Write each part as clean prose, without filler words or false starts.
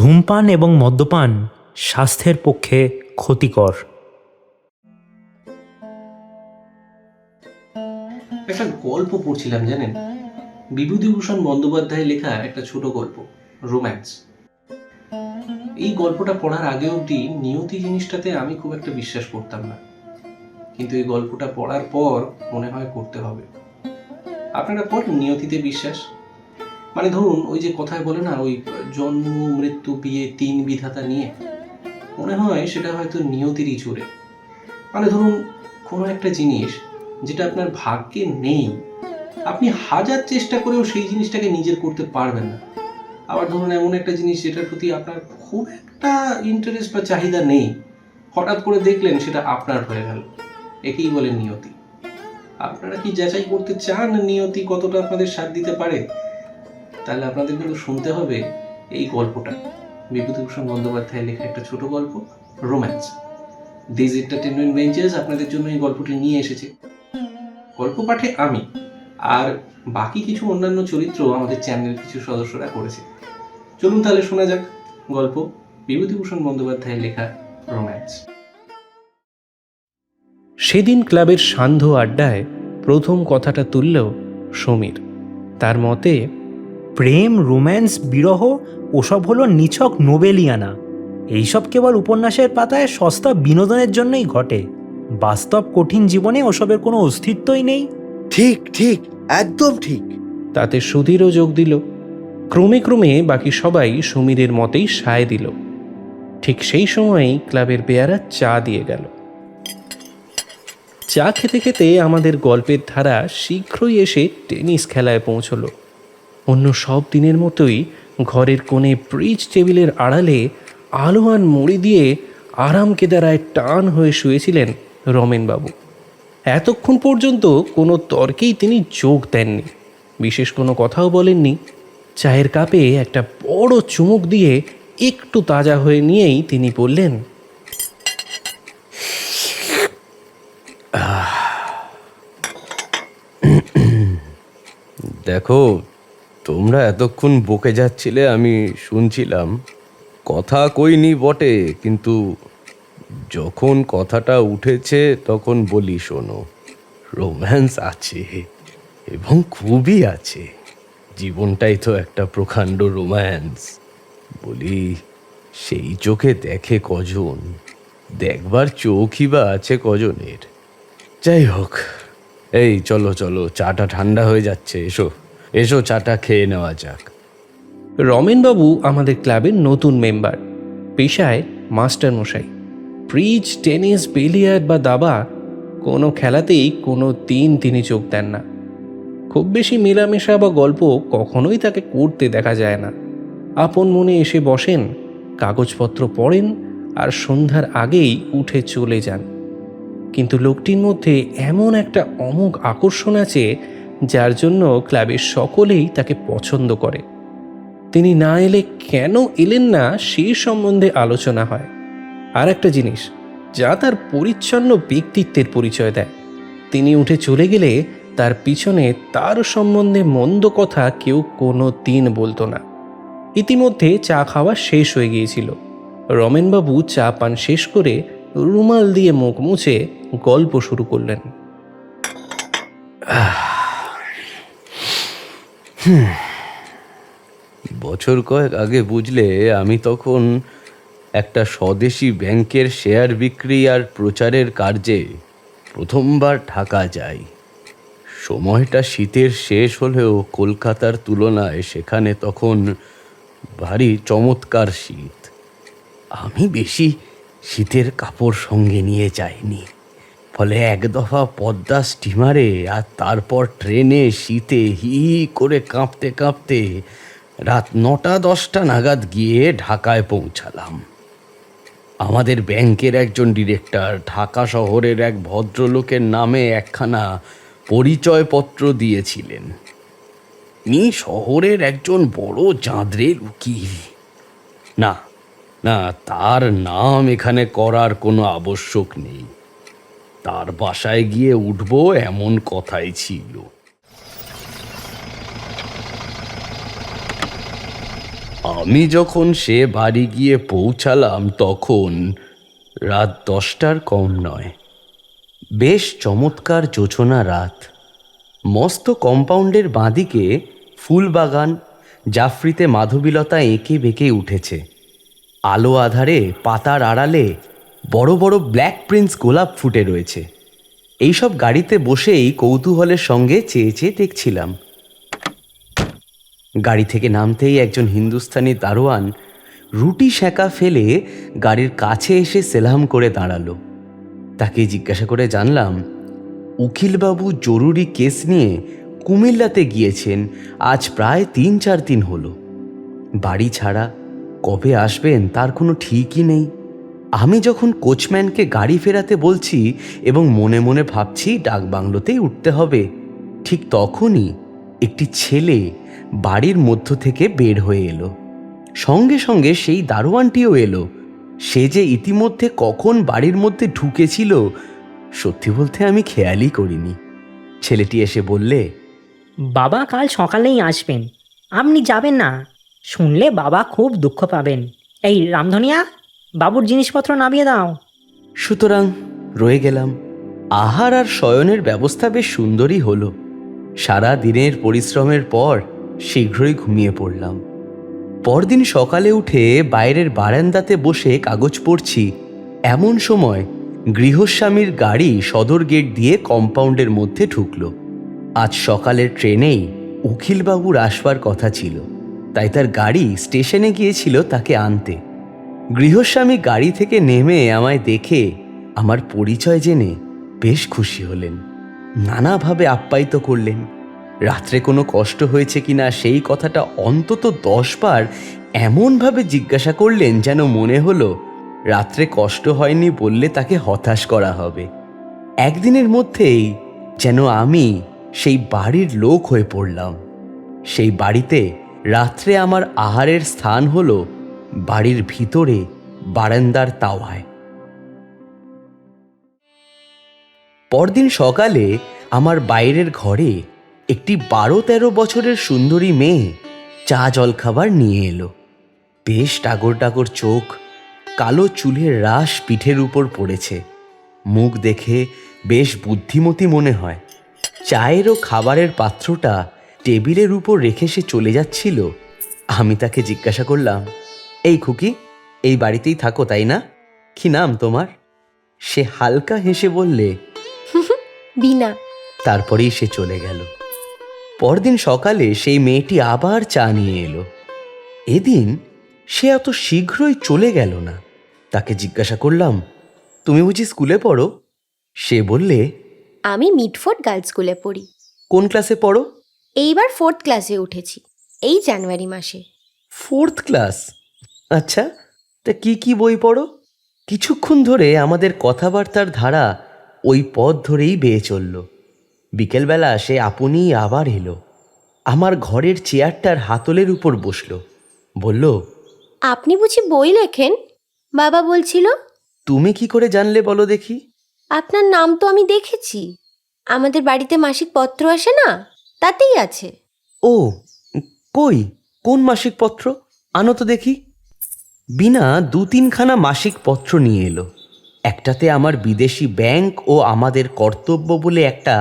ধূমপান এবং মদ্যপান স্বাস্থ্যের পক্ষে ক্ষতিকর। একটা গল্প পড়ছিলাম জানেন, বিভূতিভূষণ বন্দ্যোপাধ্যায় লেখা একটা ছোট গল্প, রোম্যান্স। এই গল্পটা পড়ার আগে অবধি নিয়তি জিনিসটাতে আমি খুব একটা বিশ্বাস করতাম না, কিন্তু এই গল্পটা পড়ার পর মনে হয় করতে হবে। আপনারা করেন নিয়তিতে বিশ্বাস? মানে ধরুন, ওই যে কথায় বলে না, ওই জন্ম মৃত্যু বিয়ে তিন বিধাতা নিয়ে, মনে হয় সেটা হয়তো নিয়তিরই জোরে। মানে ধরুন, কোনো একটা জিনিস যেটা আপনার ভাগ্যে নেই, আপনি হাজার চেষ্টা করেও সেই জিনিসটাকে নিজের করতে পারবেন না। আবার ধরুন, এমন একটা জিনিস যেটার প্রতি আপনার খুব একটা ইন্টারেস্ট বা চাহিদা নেই, হঠাৎ করে দেখলেন সেটা আপনার হয়ে গেল। একেই বলে নিয়তি। আপনারা কি যাচাই করতে চান নিয়তি কতটা আপনাদের সাথ দিতে পারে? তাহলে আপনাদের কিন্তু শুনতে হবে এই গল্পটা, বিভূতিভূষণ বন্দ্যোপাধ্যায়ের লেখা একটা ছোট গল্প, রোম্যান্স। দিস এন্টারটেনমেন্ট ভেঞ্চার্স আপনাদের জন্য এই গল্পটি নিয়ে এসেছে। গল্প পাঠে আমি আর বাকি কিছু অন্যান্য চরিত্র আমাদের চ্যানেলের কিছু সদস্যরা করেছে। চলুন তাহলে শোনা যাক গল্প, বিভূতিভূষণ বন্দ্যোপাধ্যায়ের লেখা রোম্যান্স। সেদিন ক্লাবের সান্ধ্য আড্ডায় প্রথম কথাটা তুলল সমীর। তার মতে, প্রেম, রোম্যান্স, বিরহ ওসব হলো নিছক নোবেলিয়ানা। এইসব কেবল উপন্যাসের পাতায় সস্তা বিনোদনের জন্যই ঘটে। বাস্তব কঠিন জীবনে ওসবের কোনো অস্তিত্বই নেই। ঠিক ঠিক, একদম ঠিক। তাতে সুধীরও যোগ দিল। ক্রমে ক্রমে বাকি সবাই সমীরের মতেই সায় দিল। ঠিক সেই সময়ই ক্লাবের বেয়ারা চা দিয়ে গেল। চা খেতে খেতে আমাদের গল্পের ধারা শীঘ্রই এসে টেনিস খেলায় পৌঁছল। অন্য সব দিনের মতোই ঘরের কোণে ব্রিজ টেবিলের আড়ালে আলোয়ান মুড়ি দিয়ে আরাম কেদারায় টান হয়ে শুয়েছিলেন রমেনবাবু। এতক্ষণ পর্যন্ত কোনো তর্কেই তিনি যোগ দেননি, বিশেষ কোনো কথাও বলেননি। চায়ের কাপে একটা বড় চুমুক দিয়ে একটু তাজা হয়ে নিয়েই তিনি বললেন, দেখো, তোমরা এতক্ষণ বকে যাচ্ছিলে, আমি শুনছিলাম। কথা কইনি বটে, কিন্তু যখন কথাটা উঠেছে তখন বলি শোনো, রোম্যান্স আছে এবং খুবই আছে। জীবনটাই তো একটা প্রকাণ্ড রোম্যান্স। বলি, সেই চোখে দেখে কজন? দেখবার চোখই বা আছে কজনের? যাই হোক, এই চলো চলো, চাটা ঠান্ডা হয়ে যাচ্ছে, এসো এসো, চাটা খেয়ে নেওয়া যাক। রমেনবাবু আমাদের ক্লাবের নতুন মেম্বার, পেশায় মাস্টারমশাই। ব্রিজ, টেনিস, বিলিয়ার্ড বা দাবা কোনো খেলাতেই কোনো দিন তিনি যোগ দেন না। খুব বেশি মেলামেশা বা গল্প কখনোই তাকে করতে দেখা যায় না। আপন মনে এসে বসেন, কাগজপত্র পড়েন আর সন্ধ্যার আগেই উঠে চলে যান। কিন্তু লোকটির মধ্যে এমন একটা অমোঘ আকর্ষণ আছে যার জন্য ক্লাবের সকলেই তাকে পছন্দ করে। তিনি না এলে কেন এলেন না সে সম্বন্ধে আলোচনা হয়। আর একটা জিনিস যা তার পরিচ্ছন্ন ব্যক্তিত্বের পরিচয় দেয়, তিনি উঠে চলে গেলে তার পিছনে তার সম্বন্ধে মন্দ কথা কেউ কোনো দিন বলতো না। ইতিমধ্যে চা খাওয়া শেষ হয়ে গিয়েছিল। রমেনবাবু চা পান শেষ করে রুমাল দিয়ে মুখ মুছে গল্প শুরু করলেন। বছর কয়েক আগে বুঝলে, আমি তখন একটা স্বদেশি ব্যাংকের শেয়ার বিক্রি আর প্রচারের কার্যে প্রথমবার ঢাকা যাই। সময়টা শীতের শেষ হলেও কলকাতার তুলনায় সেখানে তখন ভারী চমৎকার শীত। আমি বেশি শীতের কাপড় সঙ্গে নিয়ে যাইনি, ফলে এক দফা পদ্মা স্টিমারে আর তারপর ট্রেনে শীতে হি করে কাঁপতে কাঁপতে রাত 9টা-10টা নাগাদ গিয়ে ঢাকায় পৌঁছালাম। আমাদের ব্যাংকের একজন ডিরেক্টর ঢাকা শহরের এক ভদ্রলোকের নামে একখানা পরিচয়পত্র দিয়েছিলেন। ইনি শহরের একজন বড় জাঁদরের উকিল। না না, তার নাম এখানে করার কোনো আবশ্যক নেই। তার বাসায় গিয়ে উঠব এমন কথাই ছিল। আমি যখন সে বাড়ি গিয়ে পৌঁছালাম তখন রাত 10টার কম নয়। বেশ চমৎকার জোছনা রাত। মস্ত কম্পাউন্ডের বাঁদিকে ফুলবাগান, জাফরিতে মাধবীলতা এঁকে বেঁকে উঠেছে। আলো আধারে পাতার আড়ালে বড় বড় ব্ল্যাক প্রিন্স গোলাপ ফুটে রয়েছে। এইসব গাড়িতে বসেই কৌতূহলের সঙ্গে চেয়ে চেয়ে দেখছিলাম। গাড়ি থেকে নামতেই একজন হিন্দুস্তানি দারোয়ান রুটি সেঁকা ফেলে গাড়ির কাছে এসে সেলাম করে দাঁড়ালো। তাকে জিজ্ঞাসা করে জানলাম উকিলবাবু জরুরি কেস নিয়ে কুমিল্লাতে গিয়েছেন, আজ প্রায় 3-4 দিন হলো। বাড়ি ছাড়া কবে আসবেন তার কোনো ঠিকই নেই। আমি যখন কোচম্যানকে গাড়ি ফেরাতে বলছি এবং মনে মনে ভাবছি ডাকবাংলোতেই উঠতে হবে, ঠিক তখনই একটি ছেলে বাড়ির মধ্য থেকে বের হয়ে এলো। সঙ্গে সঙ্গে সেই দারোয়ানটিও এলো। সে যে ইতিমধ্যে কখন বাড়ির মধ্যে ঢুকেছিল সত্যি বলতে আমি খেয়ালই করিনি। ছেলেটি এসে বললে, বাবা কাল সকালেই আসবেন, আপনি যাবেন না। শুনলে বাবা খুব দুঃখ পাবেন। এই রামধনিয়া, বাবুর জিনিসপত্র নামিয়ে দাও। সুতরাং রয়ে গেলাম। আহার আর শয়নের ব্যবস্থা বেশ সুন্দরই হলো। সারা দিনের পরিশ্রমের পর শীঘ্রই ঘুমিয়ে পড়লাম। পরদিন সকালে উঠে বাইরের বারান্দাতে বসে কাগজ পড়ছি, এমন সময় গৃহস্বামীর গাড়ি সদর গেট দিয়ে কম্পাউন্ডের মধ্যে ঢুকলো। আজ সকালের ট্রেনেই উকিলবাবুর আসবার কথা ছিল, তাই তার গাড়ি স্টেশনে গিয়েছিল তাকে আনতে। গৃহস্বামী গাড়ি থেকে নেমে আমায় দেখে আমার পরিচয় জেনে বেশ খুশি হলেন। নানাভাবে আপ্যায়িত করলেন। রাত্রে কোনো কষ্ট হয়েছে কিনা সেই কথাটা অন্তত 10 বার এমনভাবে জিজ্ঞাসা করলেন যেন মনে হলো রাত্রে কষ্ট হয়নি বললে তাকে হতাশ করা হবে। একদিনের মধ্যেই যেন আমি সেই বাড়ির লোক হয়ে পড়লাম। সেই বাড়িতে রাত্রে আমার আহারের স্থান হলো বাড়ির ভিতরে বারান্দার তাওয়ায়। পরদিন সকালে আমার বাইরের ঘরে একটি 12-13 বছরের সুন্দরী মেয়ে চা জলখাবার নিয়ে এলো। বেশ টাগর টাগর চোখ, কালো চুলের রাশ পিঠের উপর পড়েছে। মুখ দেখে বেশ বুদ্ধিমতী মনে হয়। চায়ের ও খাবারের পাত্রটা টেবিলের উপর রেখে সে চলে যাচ্ছিল। আমি তাকে জিজ্ঞাসা করলাম, এই খুকি, এই বাড়িতেই থাকো তাই না? কি নাম তোমার? সে হালকা হেসে বললে, বিনা। তারপরেই সে চলে গেল। পরদিন সকালে সেই মেয়েটি আবার চা নিয়ে এলো। এদিন সে এত শীঘ্রই চলে গেল না। তাকে জিজ্ঞাসা করলাম, তুমি বুঝি স্কুলে পড়ো? সে বললে, আমি মিডফোর্ড গার্লস স্কুলে পড়ি। কোন ক্লাসে পড়ো? এইবার 4th ক্লাসে উঠেছি, এই জানুয়ারি মাসে। 4th class? আচ্ছা, তা কি কি বই পড়ো? কিছুক্ষণ ধরে আমাদের কথাবার্তার ধারা ওই পথ ধরেই বেয়ে চলল। বিকেলবেলা সে আপনি আবার এলো। আমার ঘরের চেয়ারটার হাতলের উপর বসলো। বলল, আপনি বুঝি বই লেখেন? বাবা বলছিল। তুমি কি করে জানলে বলো দেখি? আপনার নাম তো আমি দেখেছি, আমাদের বাড়িতে মাসিক পত্র আসে না, তাতেই আছে। ও, কই, কোন মাসিক পত্র? আনো তো দেখি। বিনা 2-3খানা মাসিক পত্র নিয়ে এলো। একটাতে আমার বিদেশি ব্যাংক ও আমাদের কর্তব্য বলে একটা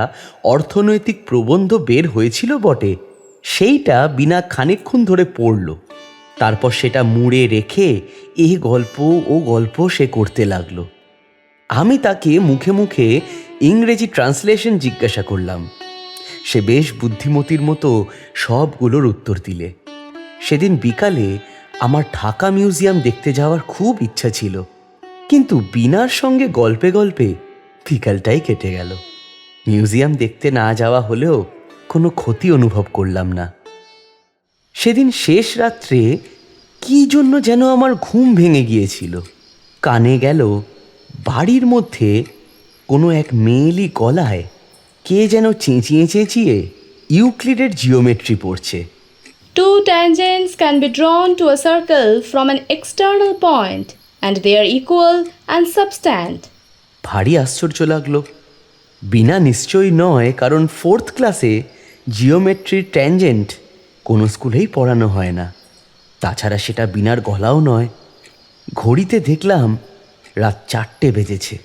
অর্থনৈতিক প্রবন্ধ বের হয়েছিল বটে। সেইটা বিনা খানিকক্ষণ ধরে পড়ল। তারপর সেটা মুড়ে রেখে এ গল্প ও গল্প সে করতে লাগলো। আমি তাকে মুখে মুখে ইংরেজি ট্রান্সলেশন জিজ্ঞাসা করলাম। সে বেশ বুদ্ধিমতীর মতো সবগুলোর উত্তর দিলে। সেদিন বিকালে আমার ঢাকা মিউজিয়াম দেখতে যাওয়ার খুব ইচ্ছা ছিল, কিন্তু বিনার সঙ্গে গল্পে গল্পে বিকালটাই কেটে গেল। মিউজিয়াম দেখতে না যাওয়া হলেও কোনো ক্ষতি অনুভব করলাম না। সেদিন শেষ রাত্রে কি জন্য যেন আমার ঘুম ভেঙে গিয়েছিল। কানে গেল বাড়ির মধ্যে কোনো এক মেয়েলি গলায় কে যেন চেঁচিয়ে চেঁচিয়ে ইউক্লিডের জিওমেট্রি পড়ছে। Two tangents can be drawn to a circle from an external point and they are equal and subtant. ভারী আশ্চর্য লাগলো। বিনা নিশ্চয়ই নয়, কারণ 4th ক্লাসে জিওমেট্রির ট্যানজেন্ট কোনো স্কুলেই পড়ানো হয় না। তাছাড়া সেটা বিনার গলাও নয়। ঘড়িতে দেখলাম রাত 4টে বেজেছে।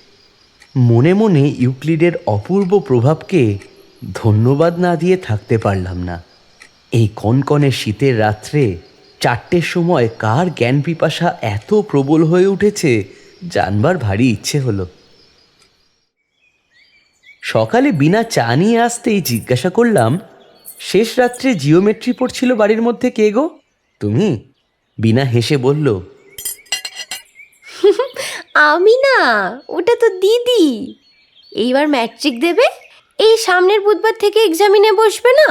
মনে মনে ইউক্লিডের অপূর্ব প্রভাবকে ধন্যবাদ না দিয়ে থাকতে পারলাম না। এই কনকনে শীতের রাত্রে 4টের সময় কার জ্ঞান পিপাসা এত প্রবল হয়ে উঠেছে জানবার ভারী ইচ্ছে হলো। সকালে বিনা চা নিয়ে আসতেই জিজ্ঞাসা করলাম, শেষ রাত্রে জিওমেট্রি পড়ছিল বাড়ির মধ্যে কে গো? তুমি? বিনা হেসে বলল, আমি না, ওটা তো দিদি। এইবার ম্যাট্রিক দেবে, এই সামনের বুধবার থেকে এক্সামিনে বসবে না।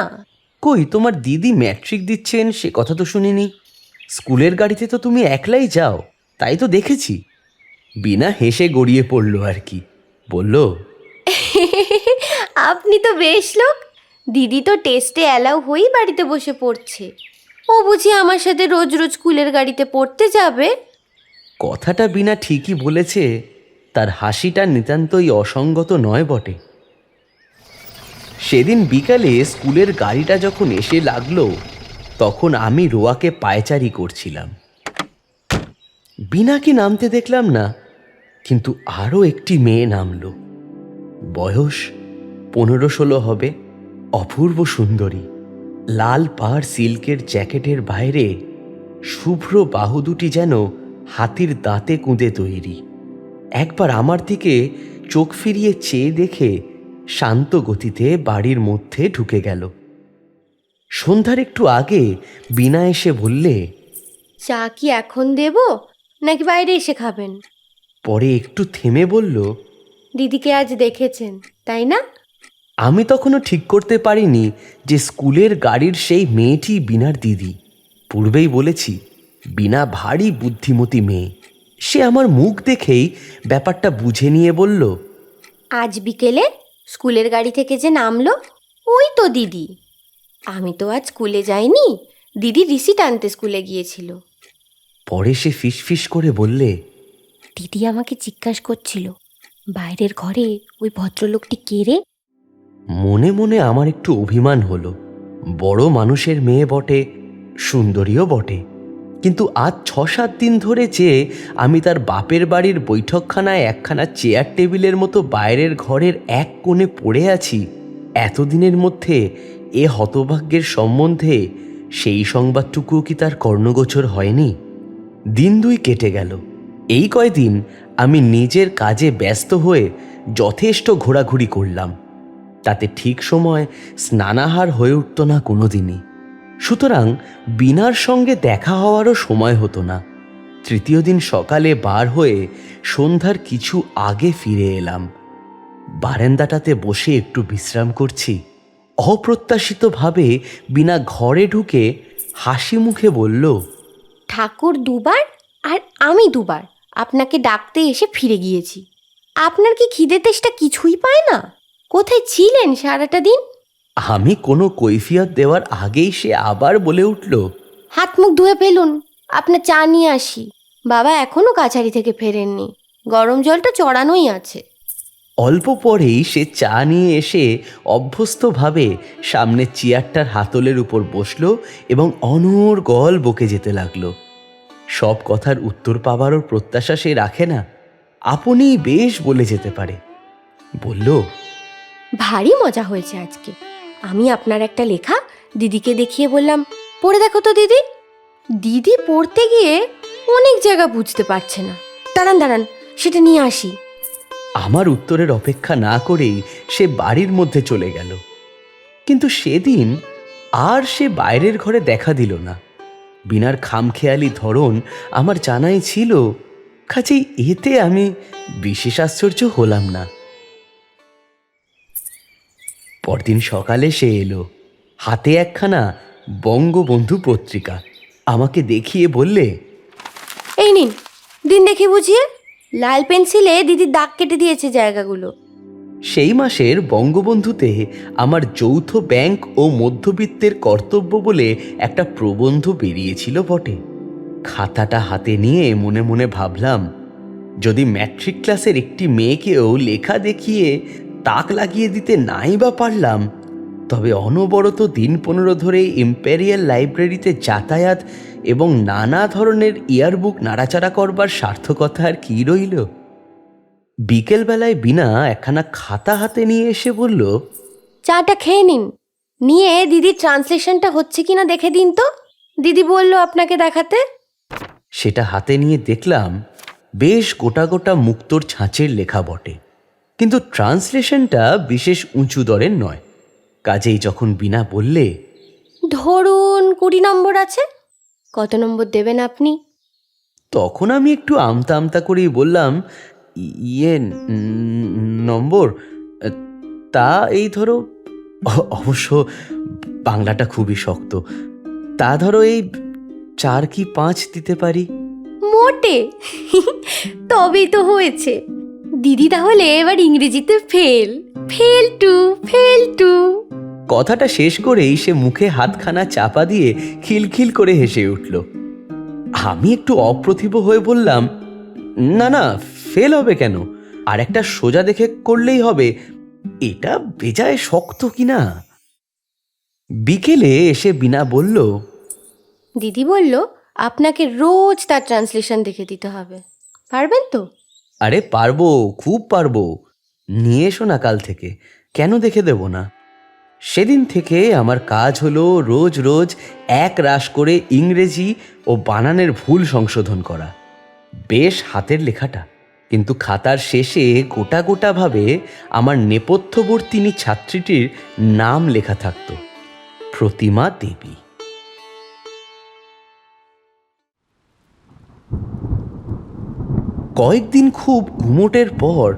কই তোমার দিদি ম্যাট্রিক দিচ্ছেন সে কথা তো শুনিনি। স্কুলের গাড়িতে তো তুমি একলাই যাও, তাই তো দেখেছি। বিনা হেসে গড়িয়ে পড়ল আর কি, বলল, আপনি তো বেশ লোক। দিদি তো টেস্টে অ্যালাউ হয়েই বাড়িতে বসে পড়ছে। ও বুঝি আমার সাথে রোজ রোজ স্কুলের গাড়িতে পড়তে যাবে? কথাটা বিনা ঠিকই বলেছে, তার হাসিটা নিতান্তই অসঙ্গত নয় বটে। সেদিন বিকালে স্কুলের গাড়িটা যখন এসে লাগলো, তখন আমি রোয়াকে পায়চারি করছিলাম। বিনাকে নামতে দেখলাম না, কিন্তু আরও একটি মেয়ে নামলো। বয়স 15-16 হবে, অপূর্ব সুন্দরী। লাল পাড় সিল্কের জ্যাকেটের বাইরে শুভ্র বাহু দুটি যেন হাতির দাঁতে কুঁদে তৈরি। একবার আমার দিকে চোখ ফিরিয়ে চেয়ে দেখে শান্ত গতিতে বাড়ির মধ্যে ঢুকে গেল। সন্ধ্যার একটু আগে বিনা এসে বললে, চা কি এখন দেব নাকি বাইরে এসে খাবেন? পরে একটু থেমে বলল, দিদিকে আজ দেখেছেন তাই না? আমি তখনও ঠিক করতে পারিনি যে স্কুলের গাড়ির সেই মেয়েটি বিনার দিদি। পূর্বেই বলেছি, বিনা ভারী বুদ্ধিমতী মেয়ে। সে আমার মুখ দেখেই ব্যাপারটা বুঝে নিয়ে বলল, আজ বিকেলে স্কুলের গাড়ি থেকে যে নামলো ওই তো দিদি। আমি তো আজ স্কুলে যাইনি, দিদি রিসিট আনতে স্কুলে গিয়েছিল। পরে সে ফিসফিস করে বললে, দিদি আমাকে জিজ্ঞাসা করছিল বাইরের ঘরে ওই ভদ্রলোকটি কে রে? মনে মনে আমার একটু অভিমান হলো। বড় মানুষের মেয়ে বটে, সুন্দরীও বটে, কিন্তু আজ 6-7 দিন ধরে যে আমি তার বাপের বাড়ির বৈঠকখানায় একখানা চেয়ার টেবিলের মতো বাইরের ঘরের এক কোণে পড়ে আছি, এতদিনের মধ্যে এ হতভাগ্যের সম্বন্ধে সেই সংবাদটুকুও কি তার কর্ণগোচর হয়নি? দিন 2 কেটে গেল। এই কয়দিন আমি নিজের কাজে ব্যস্ত হয়ে যথেষ্ট ঘোরাঘুরি করলাম, তাতে ঠিক সময় স্নানাহার হয়ে উঠত না কোনো দিনই। সুতরাং বিনার সঙ্গে দেখা হওয়ারও সময় হতো না। তৃতীয় দিন সকালে বার হয়ে সন্ধ্যার কিছু আগে ফিরে এলাম। বারান্দাটাতে বসে একটু বিশ্রাম করছি। অপ্রত্যাশিতভাবে বিনা ঘরে ঢুকে হাসি মুখে বলল, ঠাকুর 2 বার আর আমি 2 বার আপনাকে ডাকতে এসে ফিরে গিয়েছি। আপনার কি খিদে তেষ্টা কিছুই পায় না? কোথায় ছিলেন সারাটা দিন? আমি কোনো কৈফিয়ত দেওয়ার আগেই সে আবার বলে উঠল, হাত মুখ ধুয়ে ফেলুন, আপনার চা নিয়ে আসি। বাবা এখনো কাছারি থেকে ফেরেননি, গরম জলটা চড়ানোই আছে। অল্প পরেই সে চা নিয়ে এসে অভ্যস্তভাবে সামনে চেয়ারটার হাতলের উপর বসল এবং অনর্গল বকে যেতে লাগলো। সব কথার উত্তর পাবারও প্রত্যাশা সে রাখে না, আপনিই বেশ বলে যেতে পারে। বলল, ভারী মজা হয়েছে আজকে। আমি আপনার একটা লেখা দিদিকে দেখিয়ে বললাম, পড়ে দেখো তো দিদি। দিদি পড়তে গিয়ে অনেক জায়গা বুঝতে পারছে না। দাঁড়ান দাঁড়ান, সেটা নিয়ে আসি। আমার উত্তরের অপেক্ষা না করেই সে বাড়ির মধ্যে চলে গেল। কিন্তু সেদিন আর সে বাইরের ঘরে দেখা দিল না। বিনার খামখেয়ালি ধরন আমার জানাই ছিল, কাজেই এতে আমি বিশেষ আশ্চর্য হলাম না। পরদিন সকালে সে এলো, হাতে একখানা বঙ্গবন্ধু পত্রিকা। আমাকে দেখিয়ে বললে, এই নিন, দিন দেখে বুঝিয়ে। লাল পেন্সিলে দিদির দাগ কেটে দিয়েছে জায়গাগুলো। সেই মাসের বঙ্গবন্ধুতে আমার যৌথ ব্যাংক ও মধ্যবিত্তের কর্তব্য বলে একটা প্রবন্ধ বেরিয়েছিল বটে। খাতাটা হাতে নিয়ে মনে মনে ভাবলাম, যদি ম্যাট্রিক ক্লাসের একটি মেয়েকেও লেখা দেখিয়ে তাক লাগিয়ে দিতে নাই বা পারলাম, তবে অনবরত দিন 15 ধরে ইম্পেরিয়াল লাইব্রেরিতে যাতায়াত এবং নানা ধরনের ইয়ারবুক নাড়াচাড়া করবার সার্থকতা আর কি রইল। বিকেলবেলায় বিনা একখানা খাতা হাতে নিয়ে এসে বলল, চাটা খেয়ে নিন, নিয়ে দিদির ট্রান্সলেশনটা হচ্ছে কিনা দেখে দিন তো। দিদি বলল আপনাকে দেখাতে। সেটা হাতে নিয়ে দেখলাম বেশ গোটা গোটা মুক্তোর ছাঁচের লেখা বটে, কিন্তু ট্রান্সলেশনটা বিশেষ উঁচু দরের নয়। কাজেই যখন বিনা বললে, ধরুন 20 নম্বর আছে, কত নম্বর দেবেন আপনি? তখন আমি একটু আমতা আমতা করেই বললাম, ইয়ে নম্বর তা এই ধরো, অবশ্য বাংলাটা খুবই শক্ত, তা ধরো এই 4 কি 5 দিতে পারি। মোটে? তবেই তো হয়েছে। দিদি তাহলে এবার ইংরেজিতে ফেল, ফেল টু। কথাটা শেষ করেই সে মুখে হাতখানা চাপা দিয়ে খিলখিল করে হেসে উঠল। আমি একটু অপ্রতিভ হয়ে বললাম, না না, ফেল হবে কেন, আর একটা সোজা দেখে করলেই হবে, এটা বেজায় শক্ত কিনা। বিকেলে এসে বিনা বলল, দিদি বলল আপনাকে রোজ তার ট্রান্সলেশন দেখে দিতে হবে, পারবেন তো? আরে পারবো, খুব পারবো, নিয়ে এসো না কাল থেকে, কেন দেখে দেব না। সেদিন থেকে আমার কাজ হলো রোজ রোজ এক রাশ করে ইংরেজি ও বানানের ভুল সংশোধন করা। বেশ হাতের লেখাটা, কিন্তু খাতার শেষে গোটা গোটাভাবে আমার নেপথ্যবর্তিনী ছাত্রীটির নাম লেখা থাকত, প্রতিমা দেবী। কয়েকদিন খুব ঘুমোটের পর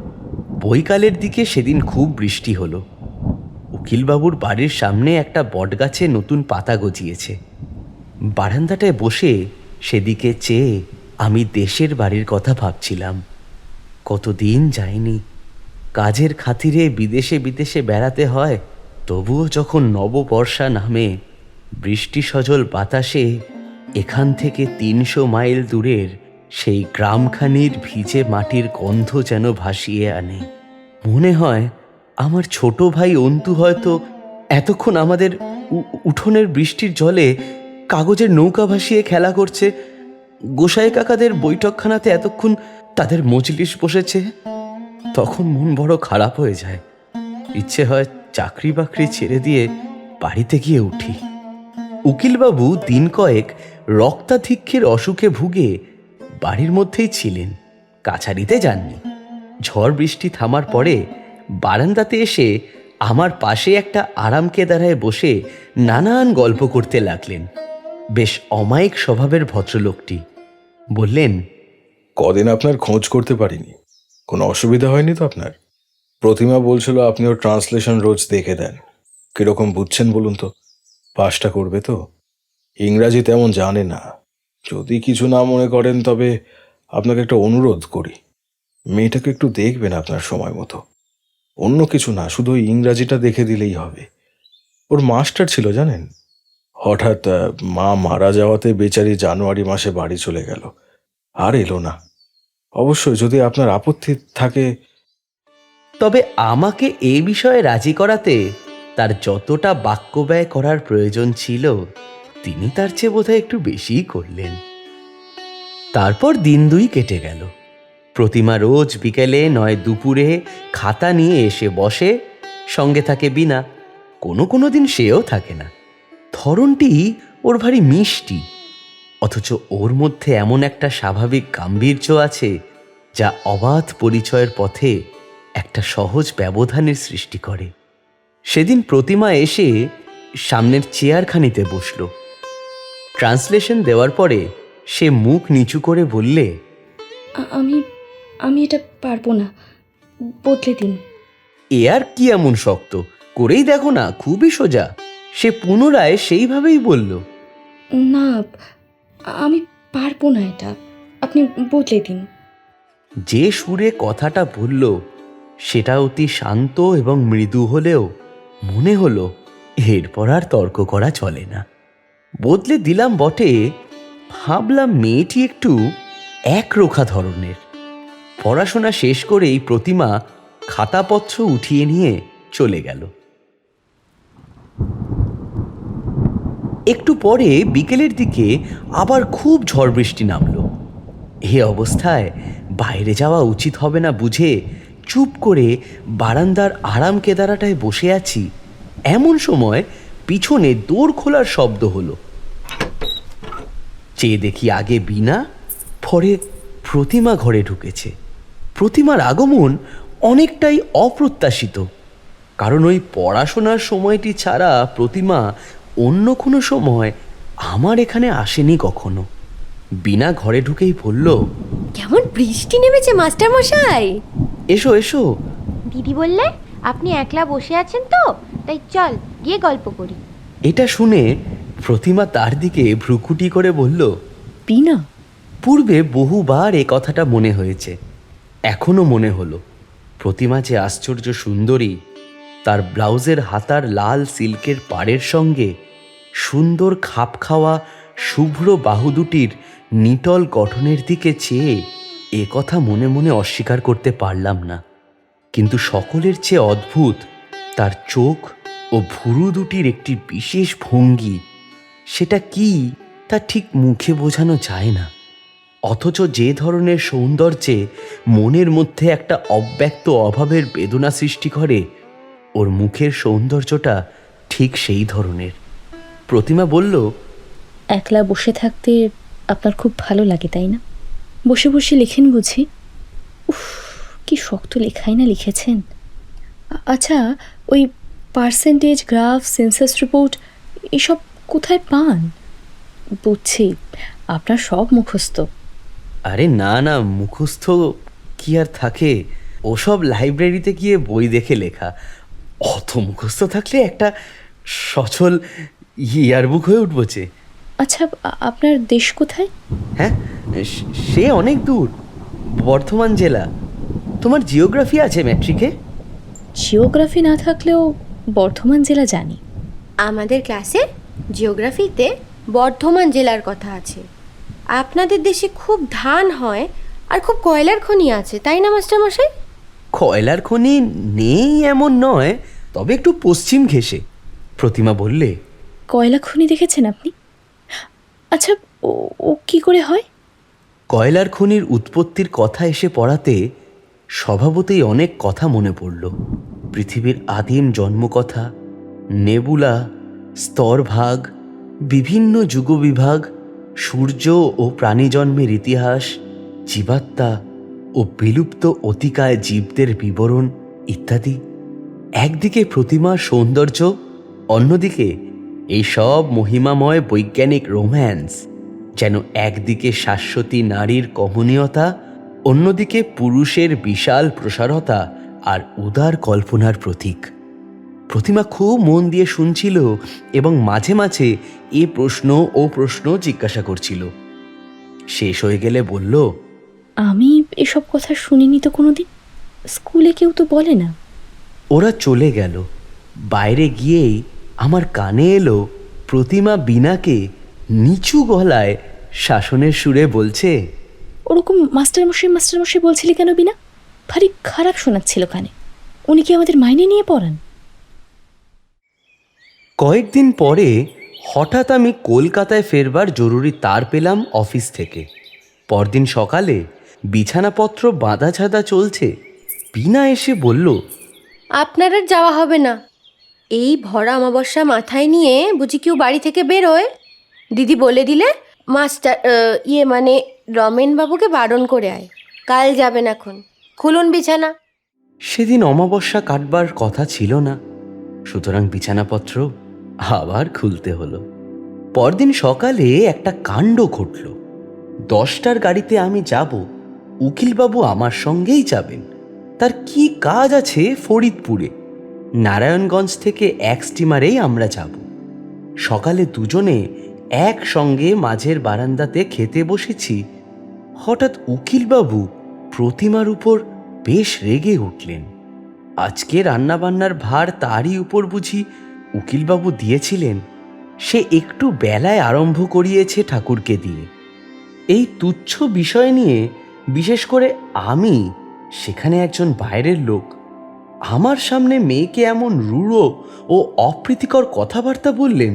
বৈকালের দিকে সেদিন খুব বৃষ্টি হলো। উকিলবাবুর বাড়ির সামনে একটা বটগাছে নতুন পাতা গজিয়েছে। বারান্দাটায় বসে সেদিকে চেয়ে আমি দেশের বাড়ির কথা ভাবছিলাম। কতদিন যাইনি, কাজের খাতিরে বিদেশে বিদেশে বেড়াতে হয়, তবুও যখন নববর্ষা নামে বৃষ্টি সজল বাতাসে এখান থেকে 300 মাইল দূরের সেই গ্রামখানির ভিজে মাটির গন্ধ যেন ভাসিয়ে আনে। মনে হয় আমার ছোট ভাই অন্তু হয়তো এতক্ষণ আমাদের উঠোনের বৃষ্টির জলে কাগজের নৌকা ভাসিয়ে খেলা করছে, গোসাই কাকাদের বৈঠকখানাতে এতক্ষণ তাদের মজলিস বসেছে। তখন মন বড় খারাপ হয়ে যায়, ইচ্ছে হয় চাকরি বাকরি ছেড়ে দিয়ে বাড়িতে গিয়ে উঠি। উকিলবাবু দিন কয়েক রক্তাধিক্যের অসুখে ভুগে বাড়ির মধ্যেই ছিলেন, কাছারিতে যাননি। ঝড় বৃষ্টি থামার পরে বারান্দাতে এসে আমার পাশে একটা আরাম কেদারায় বসে নানান গল্প করতে লাগলেন। বেশ অমায়িক স্বভাবের ভদ্রলোকটি বললেন, কদিন আপনার খোঁজ করতে পারিনি, কোনো অসুবিধা হয়নি তো আপনার? প্রতিমা বলছিল আপনি ওর ট্রান্সলেশন রোজ দেখে দেন, কিরকম বুঝছেন বলুন তো? পাসটা করবে তো? ইংরাজি তেমন জানে না। যদি কিছু না মনে করেন তবে আপনাকে একটা অনুরোধ করি, মেয়েটাকে একটু দেখবেন আপনার সময় মতো। অন্য কিছু না, শুধু ওই ইংরাজিটা দেখে দিলেই হবে। ওর মাস্টার ছিল জানেন, হঠাৎ মা মারা যাওয়াতে বেচারি জানুয়ারি মাসে বাড়ি চলে গেল, আর এলো না। অবশ্যই যদি আপনার আপত্তি থাকে। তবে আমাকে এই বিষয়ে রাজি করাতে তার যতটা বাক্য ব্যয় করার প্রয়োজন ছিল তিনি তার চেয়ে বোধহয় একটু বেশিই করলেন। তারপর দিন 2 কেটে গেল। প্রতিমা রোজ বিকেলে নয় দুপুরে খাতা নিয়ে এসে বসে, সঙ্গে থাকে বিনা, কোনো দিন সেও থাকে না। ধরনটি ওর ভারী মিষ্টি, অথচ ওর মধ্যে এমন একটা স্বাভাবিক গাম্ভীর্য আছে যা অবাধ পরিচয়ের পথে একটা সহজ ব্যবধানের সৃষ্টি করে। সেদিন প্রতিমা এসে সামনের চেয়ারখানিতে বসল। ট্রান্সলেশন দেওয়ার পরে সে মুখ নিচু করে বললে, আমি এটা পারবো না, বদলে দিন। এ আর কি এমন শক্ত, করেই দেখো না, খুবই সোজা। সে পুনরায় সেইভাবেই বলল, না, আমি পারবো না, এটা আপনি বদলে দিন। যে সুরে কথাটা বলল সেটা অতি শান্ত এবং মৃদু হলেও মনে হলো এরপর আর তর্ক করা চলে না। বদলে দিলাম বটে, ভাবলাম মেয়েটি একটু একরোখা ধরনের। পড়াশোনা শেষ করেই প্রতিমা খাতাপত্র উঠিয়ে নিয়ে চলে গেল। একটু পরে বিকেলের দিকে আবার খুব ঝড় বৃষ্টি নামলো। এই অবস্থায় বাইরে যাওয়া উচিত হবে না বুঝে চুপ করে বারান্দার আরাম কেদারাটায় বসে আছি। এমন সময় পিছনে দৌড় খোলার শব্দ হলো। চেয়ে দেখি আগে বিনা, পরে প্রতিমা ঘরে ঢুকেছে। প্রতিমার আগমন অনেকটাই অপ্রত্যাশিত, কারণ ওই পড়াশোনার সময়টি ছাড়া প্রতিমা অন্য কোনো সময় আমার এখানে আসেনি কখনো। বিনা ঘরে ঢুকেই বলল, কেমন বৃষ্টি নেমেছে মাস্টার মশাই। এসো এসো। দিদি বললে আপনি একলা বসে আছেন তো, তাই চল গিয়ে গল্প করি। এটা শুনে প্রতিমা তার দিকে ভ্রুকুটি করে বলল, বিনা? পূর্বে বহুবার এ কথাটা মনে হয়েছে, এখনো মনে হলো। প্রতিমা যে আশ্চর্য সুন্দরী, তার ব্লাউজের হাতার লাল সিল্কের পাড়ের সঙ্গে সুন্দর খাপ খাওয়া শুভ্র বাহু দুটির নিটল গঠনের দিকে চেয়ে এ কথা মনে মনে অস্বীকার করতে পারলাম না। কিন্তু সকলের চেয়ে অদ্ভুত তার চোখ ও ভুরু দুটির একটি বিশেষ ভঙ্গি। সেটা কি তা ঠিক মুখে বোঝানো যায় না, অথচ যে ধরনের সৌন্দর্যে মনের মধ্যে একটা অব্যক্ত অভাবের বেদনা সৃষ্টি করে, ওর মুখের সৌন্দর্যটা ঠিক সেই ধরনের। প্রতিমা বলল, একলা বসে থাকতে আপনার খুব ভালো লাগে তাই না? বসে বসে লেখেন বুঝি? উফ, কি শক্ত লেখাই না লিখেছেন। আচ্ছা, ওই পার্সেন্টেজ, গ্রাফ, সেন্সাস রিপোর্ট এসব কোথায় পান? বুঝছি আপনার সব মুখস্থ। আরে না না, মুখস্থ কি আর থাকে, ওসব লাইব্রেরিতে গিয়ে বই দেখে লেখা। অত মুখস্থ থাকলে একটা সচল ইয়ারবুক হয়ে উঠবো যে। আচ্ছা, আপনার দেশ কোথায়? হ্যাঁ, সে অনেক দূর, বর্ধমান জেলা। তোমার জিওগ্রাফি আছে ম্যাট্রিকে? জিওগ্রাফি না থাকলেও বর্ধমান জেলা জানি। আমাদের ক্লাসে জিওগ্রাফিতে বর্ধমান জেলার কথা আছে। আপনাদের দেশে খুব ধান হয় আর খুব কয়লার খনি আছে, তাই না মাস্টার মশাই? কয়লার খনি নেই এমন নয়, তবে একটু পশ্চিম ঘেঁষে। প্রতিমা বললে, কয়লা খনি দেখেছেন আপনি? আচ্ছা, ও কি করে হয়? কয়লার খনির উৎপত্তির কথা এসে পড়াতে স্বভাবতেই অনেক কথা মনে পড়ল। পৃথিবীর আদিম জন্মকথা, নেবুলা, স্তরভাগ, বিভিন্ন যুগবিভাগ, সূর্য ও প্রাণীজন্মের ইতিহাস, জীবাত্মা ও বিলুপ্ত অতিকায় জীবদের বিবরণ ইত্যাদি। একদিকে প্রতিমার সৌন্দর্য, অন্যদিকে এই সব মহিমাময় বৈজ্ঞানিক রোম্যান্স যেন একদিকে শাশ্বতী নারীর কমনীয়তা, অন্যদিকে পুরুষের বিশাল প্রসারতা আর উদার কল্পনার প্রতীক। প্রতিমা খুব মন দিয়ে শুনছিল এবং মাঝে মাঝে এ প্রশ্ন ও প্রশ্ন জিজ্ঞাসা করছিল। শেষ হয়ে গেলে বলল, আমি এসব কথা শুনিনি তো কোনোদিন, স্কুলে কেউ তো বলে না। ওরা চলে গেল। বাইরে গিয়েই আমার কানে এলো প্রতিমা বিনাকে নিচু গলায় শাসনের সুরে বলছে, ওরকম মাস্টারমশাই বলছিলি কেন বিনা? ভারী খারাপ শোনাচ্ছিল কানে। উনি কি আমাদের মাইনে নিয়ে পড়ান? কয়েকদিন পরে হঠাৎ আমি কলকাতায় ফেরবার জরুরি তার পেলাম অফিস থেকে। পরদিন সকালে বিছানাপত্র বাঁধা ছাদা চলছে, বিনা এসে বলল, আপনার আর যাওয়া হবে না। এই ভরা অমাবস্যা মাথায় নিয়ে বুঝি কেউ বাড়ি থেকে বেরোয়? দিদি বলে দিলে মাস্টার মানে রমেনবাবুকে বারণ করে আয়, কাল যাবেন। এখন খুলুন বিছানা। সেদিন অমাবস্যা কাটবার কথা ছিল না, সুতরাং বিছানাপত্র আবার খুলতে হলো। পরদিন সকালে একটা কাণ্ড ঘটল। 10টার গাড়িতে আমি যাব, উকিলবাবু আমার সঙ্গেই যাবেন। তার কি কাজ আছে ফরিদপুরে। নারায়ণগঞ্জ থেকে এক স্টিমারেই আমরা যাব। সকালে দুজনে একসঙ্গে মাঝের বারান্দাতে খেতে বসেছি। হঠাৎ উকিলবাবু প্রতিমার উপর বেশ রেগে উঠলেন। আজকে রান্নাবান্নার ভার তারই উপর বুঝি উকিলবাবু দিয়েছিলেন। সে একটু বেলায় আরম্ভ করিয়েছে ঠাকুরকে দিয়ে। এই তুচ্ছ বিষয় নিয়ে, বিশেষ করে আমি সেখানে একজন বাইরের লোক, আমার সামনে মেয়েকে এমন রূঢ় ও অপ্রীতিকর কথাবার্তা বললেন,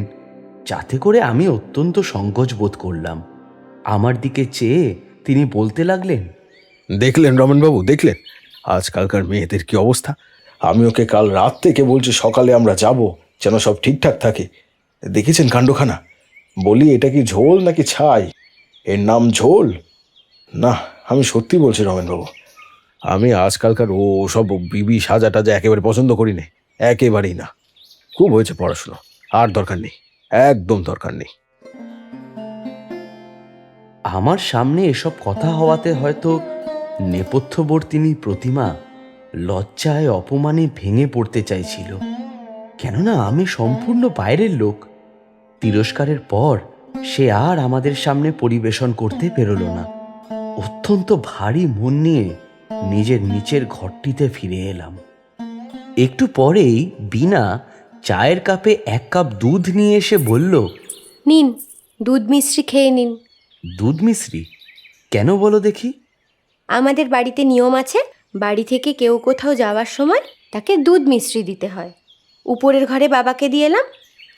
যাতে করে আমি অত্যন্ত সংকোচ বোধ করলাম। আমার দিকে চেয়ে তিনি বলতে লাগলেন, দেখলেন রমেনবাবু, দেখলেন আজকালকার মেয়েদের কি অবস্থা? আমি ওকে কাল রাত থেকে বলছি সকালে আমরা যাব, যেন সব ঠিকঠাক থাকে। দেখেছেন কাণ্ডখানা? বলি এটা কি ঝোল নাকি ছাই? এর নাম ঝোল না। আমি সত্যি বলছি রমেনবাবু, আমি আজকালকার ও সব বিবি সাজা টাজা একেবারে পছন্দ করি না, একেবারেই না। খুব হয়েছে পড়াশুনো, আর দরকার নেই, একদম দরকার নেই। আমার সামনে এসব কথা হওয়াতে হয়তো নেপথ্যবর্তিনী প্রতিমা লজ্জায় অপমানে ভেঙে পড়তে চাইছিল। কেননা আমি সম্পূর্ণ বাইরের লোক। তিরস্কারের পর সে আর আমাদের সামনে পরিবেশন করতে পেরোলো না। অত্যন্ত ভারী মন নিয়ে নিজের নিচের ঘরটিতে ফিরে এলাম। একটু পরেই বিনা চায়ের কাপে 1 কাপ দুধ নিয়ে এসে বলল, নিন, দুধ মিষ্টি খেয়ে নিন। দুধ মিশ্রি? কেন বলো দেখি। আমাদের বাড়িতে নিয়ম আছে, বাড়ি থেকে কেউ কোথাও যাওয়ার সময় তাকে দুধ মিষ্টি দিতে হয়। উপরের ঘরে বাবাকে দিয়ে এলাম,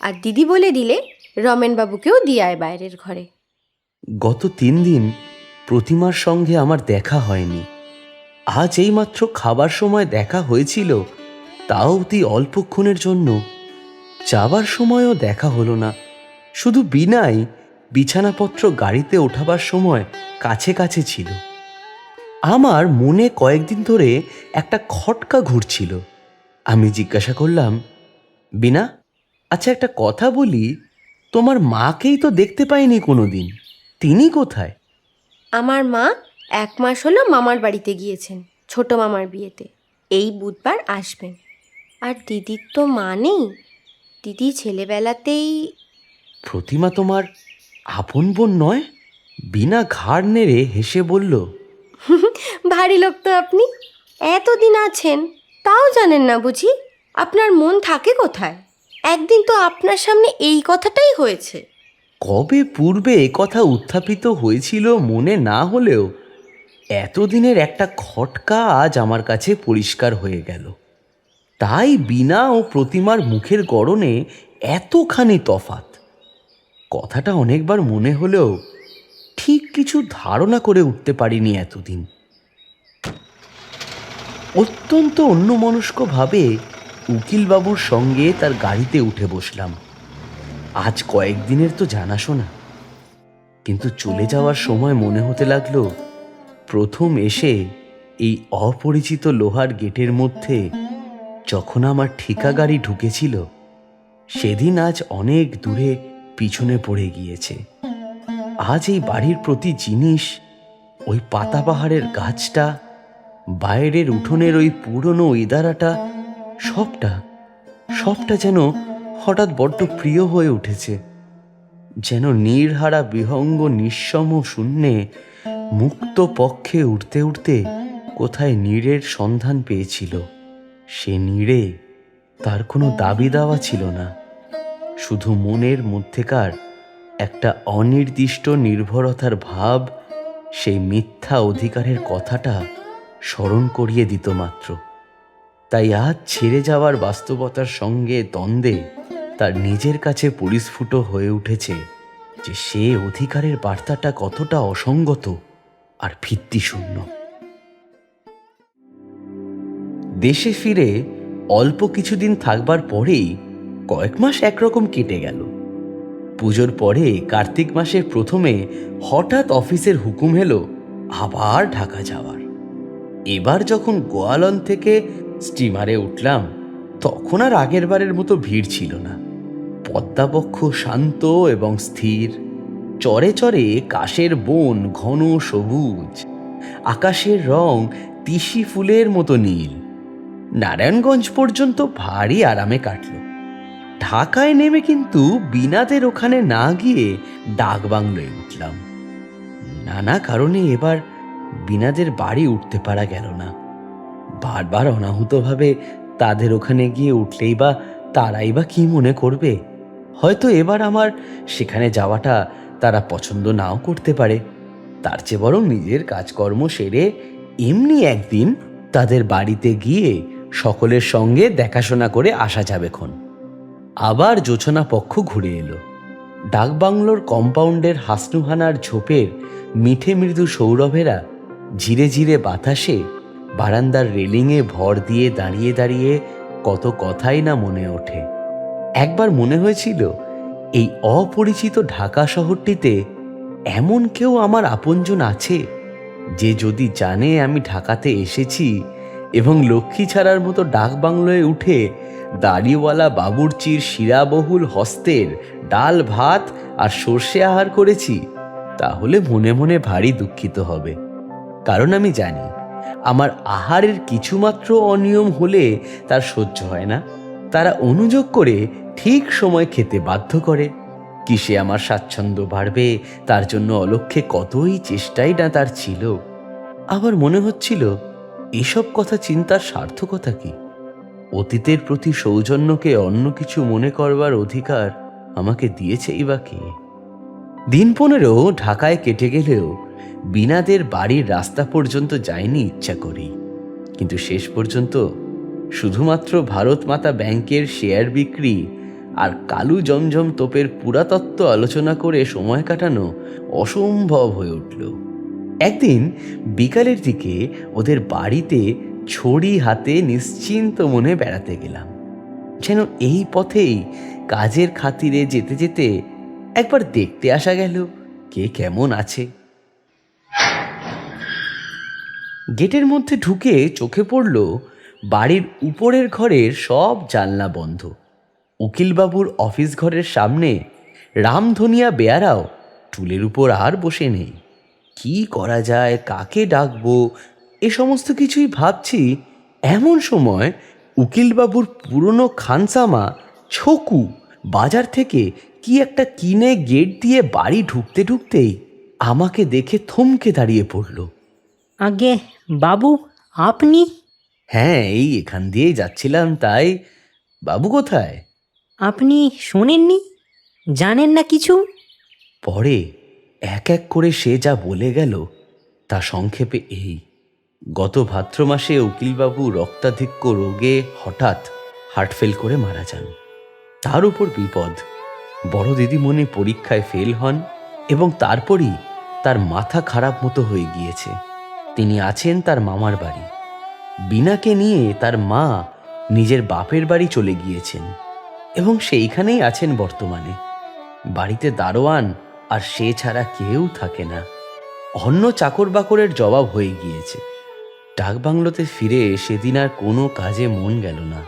আর দিদি বলে দিলে রমেনবাবুকেও দিয়ে আয় বাইরের ঘরে। গত 3 দিন প্রতিমার সঙ্গে আমার দেখা হয়নি। আজ এইমাত্র খাবার সময় দেখা হয়েছিল, তাও অতি অল্পক্ষণের জন্য। যাবার সময়ও দেখা হলো না। শুধু বিনাই বিছানাপত্র গাড়িতে ওঠাবার সময় কাছে কাছে ছিল। আমার মনে কয়েকদিন ধরে একটা খটকা ঘুরছিল। আমি জিজ্ঞাসা করলাম, বিনা, আচ্ছা একটা কথা বলি, তোমার মাকেই তো দেখতে পাইনি কোনোদিন, তিনি কোথায়? আমার মা 1 মাস হলো মামার বাড়িতে গিয়েছেন, ছোট মামার বিয়েতে। এই বুধবার আসবেন। আর দিদির তো মা নেই, দিদি ছেলেবেলাতেই। প্রতিমা তোমার আপন বোন নয়? বিনা ঘাড় নেড়ে হেসে বলল, ভারী লোক তো আপনি, এতদিন আছেন তাও জানেন না বুঝি? আপনার মন থাকে কোথায়? একদিন তো আপনার সামনে এই কথাটাই হয়েছে। কবে পূর্বে কথা উত্থাপিত হয়েছিল মনে না হলেও এতদিনের একটা খটকা আজ আমার কাছে পরিষ্কার হয়ে গেল। তাই বিনা ও প্রতিমার মুখের গড়নে এতখানি তফাৎ। কথাটা অনেকবার মনে হলেও ঠিক কিছু ধারণা করে উঠতে পারিনি এতদিন। অত্যন্ত অন্যমনস্কভাবে উকিলবাবুর সঙ্গে তার গাড়িতে উঠে বসলাম। আজ কয়েকদিনের তো জানাশোনা, কিন্তু চলে যাওয়ার সময় মনে হতে লাগলো প্রথম এসে এই অপরিচিত লোহার গেটের মধ্যে যখন আমার ঠিকা গাড়ি ঢুকেছিল, সেদিন আজ অনেক দূরে পিছনে পড়ে গিয়েছে। আজ এই বাড়ির প্রতি জিনিস, ওই পাতাবাহারের গাছটা, বাইরের উঠোনের ওই পুরনো ইদারাটা, সবটা যেন হঠাৎ বড্ড প্রিয় হয়ে উঠেছে। যেন নীড়হারা বিহঙ্গ নিঃসম শূন্যে মুক্ত পক্ষে উঠতে উঠতে কোথায় নীড়ের সন্ধান পেয়েছিল। সে নীড়ে তার কোনো দাবি দাওয়া ছিল না, শুধু মনের মধ্যেকার একটা অনির্দিষ্ট নির্ভরতার ভাব সেই মিথ্যা অধিকারের কথাটা স্মরণ করিয়ে দিত মাত্র। তাই আজ ছেড়ে যাওয়ার বাস্তবতার সঙ্গে দ্বন্দ্বে তার নিজের কাছে পরিস্ফুট হয়ে উঠেছে যে সে অধিকারের বার্তাটা কতটা অসঙ্গত আর ভিত্তিশূন্য। দেশে ফিরে অল্প কিছুদিন থাকবার পরেই কয়েক মাস একরকম কেটে গেল। পুজোর পরে কার্তিক মাসের প্রথমে হঠাৎ অফিসের হুকুম এলো আবার ঢাকা যাওয়ার। এবার যখন গোয়ালন থেকে স্টিমারে উঠলাম, তখন আর আগের বারের মতো ভিড় ছিল না। পদ্মাবক্ষ শান্ত এবং স্থির। চরে চরে কাশের বন ঘন সবুজ, আকাশের রং তিসি ফুলের মতো নীল। নারায়ণগঞ্জ পর্যন্ত ভারী আরামে কাটল। ঢাকায় নেমে কিন্তু বিনাদের ওখানে না গিয়ে ডাকবাংলোয় উঠলাম। নানা কারণে এবার বিনাদের বাড়ি উঠতে পারা গেল না। বারবার অনাহুতভাবে তাদের ওখানে গিয়ে উঠলেই বা তারাই বা কি মনে করবে? হয়তো এবার আমার সেখানে যাওয়াটা তারা পছন্দ নাও করতে পারে। তার চেয়ে বরং নিজের কাজকর্ম সেরে এমনি একদিন তাদের বাড়িতে গিয়ে সকলের সঙ্গে দেখাশোনা করে আসা যাবেক্ষণ। আবার জোছনা পক্ষ ঘুরে এলো। ডাকবাংলোর কম্পাউন্ডের হাসনুহানার ঝোপের মিঠে মৃদু সৌরভেরা ধীরে ধীরে বাতাসে বারান্দার রেলিংয়ে ভর দিয়ে দাঁড়িয়ে দাঁড়িয়ে কত কথাই না মনে ওঠে। একবার মনে হয়েছিল এই অপরিচিত ঢাকা শহরটিতে এমন কেউ আমার আপনজন আছে যে যদি জানে আমি ঢাকাতে এসেছি এবং লক্ষ্মী ছাড়ার মতো ডাকবাংলোয় উঠে দাড়িওয়ালা বাবুর্চির শিরাবহুল হস্তের ডাল ভাত আর সর্ষে আহার করেছি, তাহলে মনে মনে ভারী দুঃখিত হবে। কারণ আমি জানি আমার আহারের কিছুমাত্র অনিয়ম হলে তার সহ্য হয় না। তারা অনুযোগ করে ঠিক সময় খেতে বাধ্য করে। কিসে আমার স্বাচ্ছন্দ্য বাড়বে তার জন্য অলক্ষ্যে কতই চেষ্টাই না তার ছিল। আবার মনে হচ্ছিল এসব কথা চিন্তার সার্থকতা কি? অতীতের প্রতি সৌজন্যকে অন্য কিছু মনে করবার অধিকার আমাকে দিয়েছেই বা কে? দিন 15 ঢাকায় কেটে গেলেও বিনাদের বাড়ির রাস্তা পর্যন্ত যায়নি ইচ্ছা করেই। কিন্তু শেষ পর্যন্ত শুধুমাত্র ভারত মাতা ব্যাংকের শেয়ার বিক্রি আর কালু জমজম তোপের পুরাতত্ত্ব আলোচনা করে সময় কাটানো অসম্ভব হয়ে উঠল। একদিন বিকালের দিকে ওদের বাড়িতে ছড়ি হাতে নিশ্চিন্ত মনে বেড়াতে গেলাম। যেন এই পথেই কাজের খাতিরে যেতে যেতে একবার দেখতে আসা গেল কে কেমন আছে। গেটের মধ্যে ঢুকে চোখে পড়ল বাড়ির উপরের ঘরের সব জানলা বন্ধ। উকিলবাবুর অফিস ঘরের সামনে রামধনিয়া বেয়ারাও টুলের উপর আর বসে নেই। কি করা যায়, কাকে ডাকবো, এ সমস্ত কিছুই ভাবছি। এমন সময় উকিলবাবুর পুরনো খানসামা ছকু বাজার থেকে কি একটা কিনে গেট দিয়ে বাড়ি ঢুকতে ঢুকতেই আমাকে দেখে থমকে দাঁড়িয়ে পড়ল। আগে বাবু, আপনি? হ্যাঁ, এই এখান দিয়েই যাচ্ছিলাম। তাই বাবু কোথায়? আপনি শোনেননি? জানেন না কিছু? পরে এক এক করে সে যা বলে গেল তা সংক্ষেপে এই: গত ভাদ্র মাসে উকিলবাবু রক্তাধিক্য রোগে হঠাৎ হার্টফেল করে মারা যান। তার উপর বিপদ, বড় দিদিমণি পরীক্ষায় ফেল হন এবং তারপরই তার মাথা খারাপ মতো হয়ে গিয়েছে। তিনি আছেন তার মামার বাড়ি। বিনাকে নিয়ে তার মা নিজের বাপের বাড়ি চলে গিয়েছেন এবং সেইখানেই আছেন বর্তমানে। বাড়িতে দারোয়ান আর সে ছাড়া কেউ থাকে না। অন্য চাকর বাকরের জবাব হয়ে গিয়েছে। ডাকবাংলোতে ফিরে সেদিন আর কোনো কাজে মন গেল না।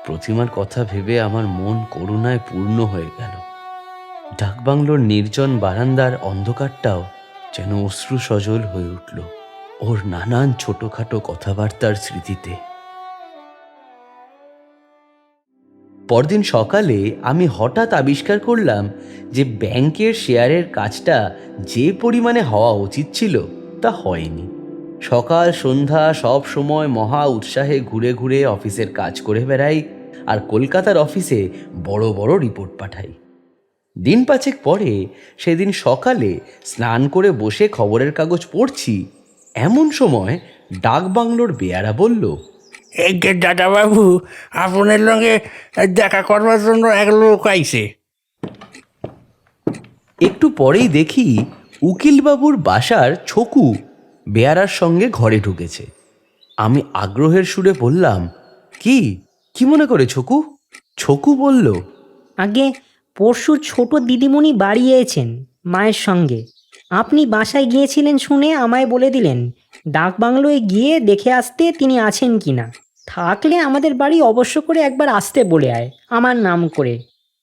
প্রতিমার কথা ভেবে আমার মন করুণায় পূর্ণ হয়ে গেল। ডাকবাংলোর নির্জন বারান্দার অন্ধকারটাও যেন অশ্রু সজল হয়ে উঠল ওর নানান ছোটখাটো কথাবার্তার স্মৃতিতে। পরদিন সকালে আমি হঠাৎ আবিষ্কার করলাম যে ব্যাংকের শেয়ারের কাজটা যে পরিমাণে হওয়া উচিত ছিল তা হয়নি। সকাল সন্ধ্যা সব সময় মহা উৎসাহে ঘুরে ঘুরে অফিসের কাজ করে বেড়াই আর কলকাতার অফিসে বড় বড় রিপোর্ট পাঠাই। দিন 5 পরে সেদিন সকালে স্নান করে বসে খবরের কাগজ পড়ছি, এমন সময় ডাকবাংলোর বেয়ারা বলল, একে দাদাবাবু, আপনার সঙ্গে দেখা করবার জন্য এক লোক আইছে। একটু পরেই দেখি উকিলবাবুর বাসার ছকু বেয়ারার সঙ্গে ঘরে ঢুকেছে। আমি আগ্রহের সুরে বললাম, কি কি মনে করে ছকু? ছকু বলল, আগে পরশু ছোট দিদিমণি বাড়ি এসেছেন মায়ের সঙ্গে। আপনি বাসায় গিয়েছিলেন শুনে আমায় বলে দিলেন ডাকবাংলোয় গিয়ে দেখে আসতে তিনি আছেন কি না। থাকলে আমাদের বাড়ি অবশ্য করে একবার আসতে বলে আয়, আমার নাম করে।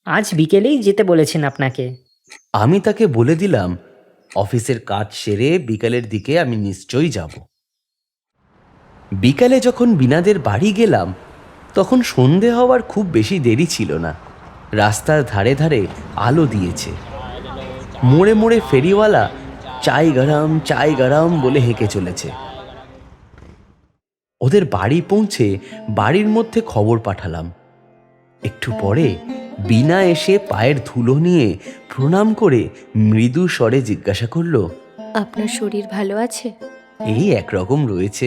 আজ বিকেলেই যেতে বলেছেন আপনাকে। আমি তাকে বলে দিলাম অফিসের কাজ সেরে বিকালের দিকে আমি নিশ্চয়ই যাব। বিকালে যখন বিনাদের বাড়ি গেলাম তখন সন্ধে হওয়ার খুব বেশি দেরি ছিল না। রাস্তার ধারে ধারে আলো দিয়েছে। মোড়ে মোড়ে ফেরিওয়ালা চাই গরম বলে হেঁকে চলেছে। ওদের বাড়ি পৌঁছে বাড়ির মধ্যে খবর পাঠালাম। একটু পরে বিনা এসে পায়ের ধুলো নিয়ে প্রণাম করে মৃদু স্বরে জিজ্ঞাসা করলো, আপনার শরীর ভালো আছে? এই একরকম রয়েছে,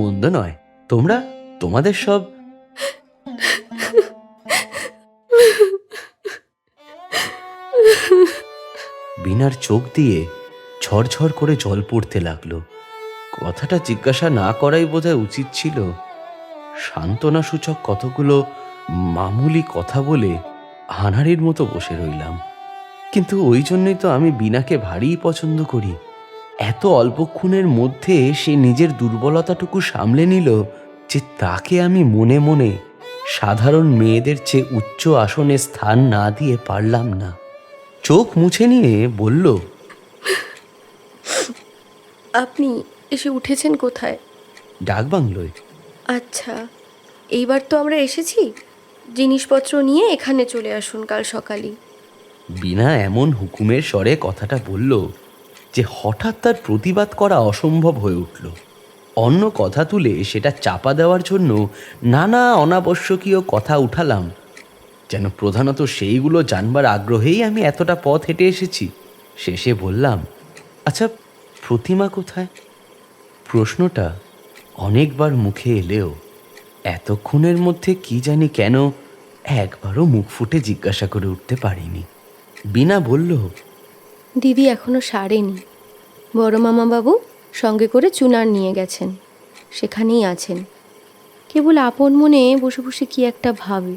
মন্দ নয়। তোমরা, তোমাদের সব? বিনার চোখ দিয়ে ঝরঝর করে জল পড়তে লাগলো। কথাটা জিজ্ঞাসা না করাই বোধহয় উচিত ছিল। সান্ত্বনাসূচক কতগুলো মামুলি কথা বলে হানারির মতো বসে রইলাম। কিন্তু ওই জন্যই তো আমি বিনাকে ভারী পছন্দ করি। এত অল্পক্ষণের মধ্যে সে নিজের দুর্বলতাটুকু সামলে নিল যে তাকে আমি মনে মনে সাধারণ মেয়েদের চেয়ে উচ্চ আসনে স্থান না দিয়ে পারলাম না। চোখ মুছে নিয়ে বলল, আপনি এসে উঠেছেন কোথায়? ডাকবাংলোয়। আচ্ছা, এইবার তো আমরা এসেছি, জিনিসপত্র নিয়ে এখানে চলে আসুন কাল সকালেই। বিনা এমন হুকুমের স্বরে কথাটা বলল যে হঠাৎ তার প্রতিবাদ করা অসম্ভব হয়ে উঠল। অন্য কথা তুলে সেটা চাপা দেওয়ার জন্য নানা অনাবশ্যকীয় কথা উঠালাম, যেন প্রধানত সেইগুলো জানবার আগ্রহেই আমি এতটা পথ হেঁটে এসেছি। শেষে বললাম, আচ্ছা, প্রতিমা কোথায়? প্রশ্নটা অনেকবার মুখে এলেও এতক্ষণের মধ্যে কি জানি কেন একবারও মুখ ফুটে জিজ্ঞাসা করে উঠতে পারিনি। বিনা বলল, দিদি এখনো সারেনি। বড় মামা বাবু সঙ্গে করে চুনার নিয়ে গেছেন, সেখানেই আছেন। কেবল আপন মনে বসে বসে কি একটা ভাবে,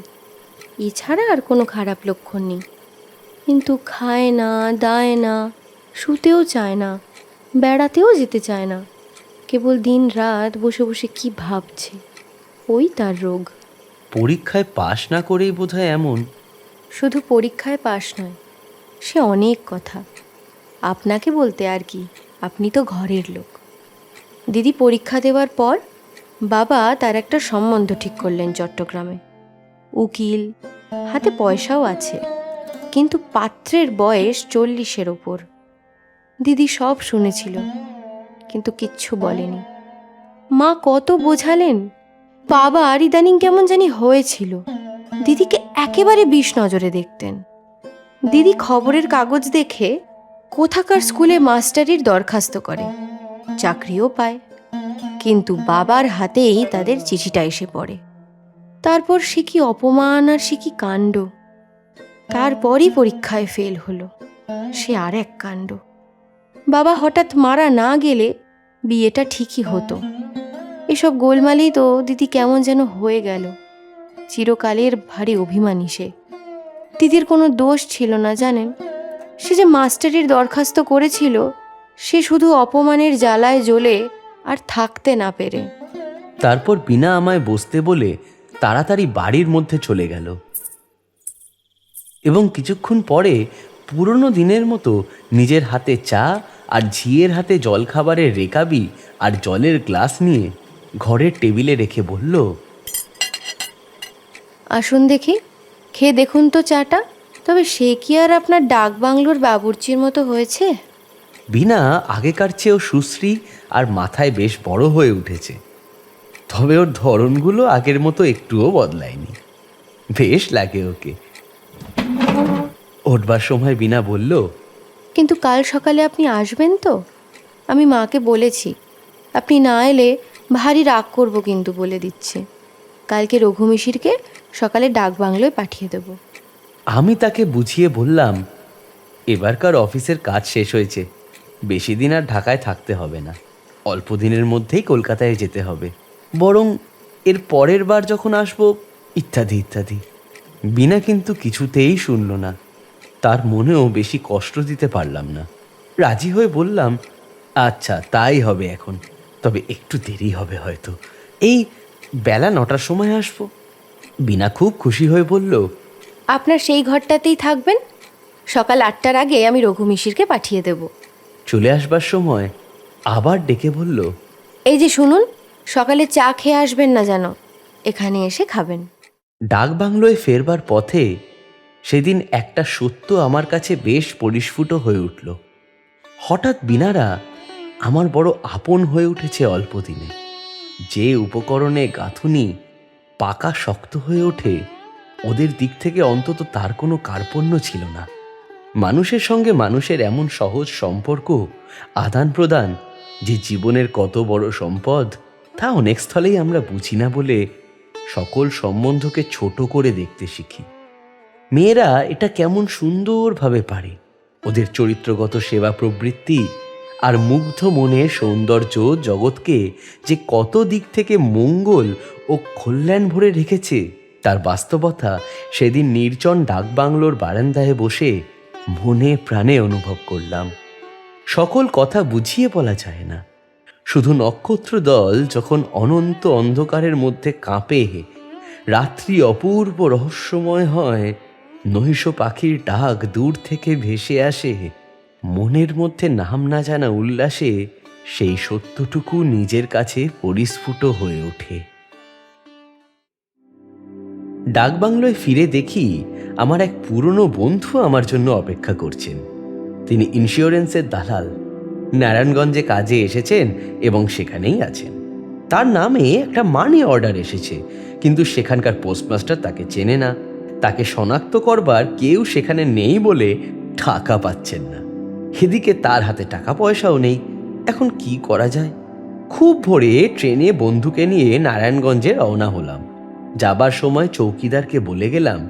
এছাড়া আর কোনো খারাপ লক্ষণ নেই। কিন্তু খায় না, দায় না, শুতেও চায় না, বেড়াতেও যেতে চায় না। কেবল দিন রাত বসে বসে কি ভাবছে, ওই তার রোগ। পরীক্ষায় পাশ না করেই বোধহয় এমন। শুধু পরীক্ষায় পাশ নয়, সে অনেক কথা। আপনাকে বলতে আর কি, আপনি তো ঘরের লোক। দিদি পরীক্ষা দেওয়ার পর বাবা তার একটা সম্বন্ধ ঠিক করলেন চট্টগ্রামে। উকিল, হাতে পয়সাও আছে, কিন্তু পাত্রের বয়স 40-এর ওপর। দিদি সব শুনেছিল, কিন্তু কিচ্ছু বলেনি। মা কত বোঝালেন, বাবা আর ইদানিং কেমন জানি হয়েছিল। দিদিকে একেবারে বিষ নজরে দেখতেন। দিদি খবরের কাগজ দেখে কোথাকার স্কুলে মাস্টারির দরখাস্ত করে, চাকরিও পায়। কিন্তু বাবার হাতেই তাদের চিঠিটা এসে পড়ে। তারপর সে কি অপমান আর সে কি কাণ্ড। তারপরই পরীক্ষায় ফেল হলো, সে আর এক কাণ্ড। বাবা হঠাৎ মারা না গেলে বিয়েটা ঠিকই হতো। এসব গোলমালেই তো দিদি কেমন যেন হয়ে গেল। চিরকালের ভারী অভিমানী সে। দিদির কোনো দোষ ছিল না জানেন। সে যে মাস্টারির দরখাস্ত করেছিল, সে শুধু অপমানের জ্বালায় জ্বলে আর থাকতে না পেরে। তারপর বিনা আমায় বসতে বলে তাড়াতাড়ি বাড়ির মধ্যে চলে গেল এবং কিছুক্ষণ পরে পুরনো দিনের মতো নিজের হাতে চা আর ঝিয়ের হাতে জলখাবারের রেকাবি আর জলের গ্লাস নিয়ে ঘরের টেবিলে রেখে বলল, আসুন দেখি, খেয়ে দেখুন তো চাটা। তবে সে কি আর আপনার ডাকবাংলোর বাবুর্চির মতো হয়েছে? বিনা আগেকার চেয়েও সুশ্রী আর মাথায় বেশ বড় হয়ে উঠেছে। তবে ওর ধরনগুলো আগের মতো একটুও বদলায়নি। বেশ লাগে ওকে। উঠবার সময় বিনা বলল, কিন্তু কাল সকালে আপনি আসবেন তো? আমি মাকে বলেছি, আপনি না এলে ভারী রাগ করব কিন্তু বলে দিচ্ছে। কালকে রঘুমিশিরকে সকালে ডাকবাংলোয় পাঠিয়ে দেব। আমি তাকে বুঝিয়ে বললাম, এবারকার অফিসের কাজ শেষ হয়েছে, বেশি দিন আর ঢাকায় থাকতে হবে না। অল্প দিনের মধ্যেই কলকাতায় যেতে হবে, বরং এর পরের বার যখন আসবো, ইত্যাদি ইত্যাদি। বিনা কিন্তু কিছুতেই শুনল না। তার মনেও বেশি কষ্ট দিতে পারলাম না। রাজি হয়ে বললাম, আচ্ছা তাই হবে এখন, তবে একটু দেরি হবে হয়তো। এই বেলা 9টার সময় আসবো। বিনা খুব খুশি হয়ে বলল, আপনার সেই ঘরটাতেই থাকবেন। সকাল 8টার আগে আমি রঘুমিশিরকে পাঠিয়ে দেব। চলে আসবার সময় আবার ডেকে বলল, এই যে শুনুন, সকালে চা খেয়ে আসবেন না যেন, এখানে এসে খাবেন। ডাকবাংলোয় ফেরবার পথে সেদিন একটা সত্য আমার কাছে বেশ পরিস্ফুট হয়ে উঠল। হঠাৎ বিনারা আমার বড় আপন হয়ে উঠেছে অল্প দিনে। যে উপকরণে গাঁথুনি পাকা শক্ত হয়ে ওঠে, ওদের দিক থেকে অন্তত তার কোনো কার্পণ্য ছিল না। মানুষের সঙ্গে মানুষের এমন সহজ সম্পর্ক, আদান প্রদান যে জীবনের কত বড় সম্পদ, তা অনেক স্থলেই আমরা বুঝি না বলে সকল সম্বন্ধকে ছোট করে দেখতে শিখি। মেয়েরা এটা কেমন সুন্দরভাবে পারে, ওদের চরিত্রগত সেবা প্রবৃত্তি আর মুগ্ধ মনের সৌন্দর্য জগৎকে যে কত দিক থেকে মঙ্গল ও কল্যাণ ভরে রেখেছে তার বাস্তবতা সেদিন নির্জন ডাকবাংলোর বারান্দায় বসে মনে প্রাণে অনুভব করলাম। সকল কথা বুঝিয়ে বলা যায় না। শুধু নক্ষত্র দল যখন অনন্ত অন্ধকারের মধ্যে কাঁপে, রাত্রি অপূর্ব রহস্যময় হয়, নৈশ পাখির ডাক দূর থেকে ভেসে আসে, মনের মধ্যে নাম না জানা উল্লাসে সেই সত্যটুকু নিজের কাছে পরিস্ফুট হয়ে ওঠে। ডাকবাংলোয় ফিরে দেখি আমার এক পুরনো বন্ধু আমার জন্য অপেক্ষা করছেন। তিনি ইন্স্যুরেন্সের দালাল, নারায়ণগঞ্জে কাজে এসেছেন এবং সেখানেই আছেন। তার নামে একটা মানি অর্ডার এসেছে, কিন্তু সেখানকার পোস্টমাস্টার তাকে চেনে না। তাকে শনাক্ত করবার কেউ সেখানে নেই বলে টাকা পাচ্ছেন না। এদিকে তার হাতে টাকা পয়সাও নেই। এখন কি করা যায়? খুব ভোরে ট্রেনে বন্ধুকে নিয়ে নারায়ণগঞ্জে রওনা হলাম। যাবার সময় চৌকিদারকে বলে গেলাম,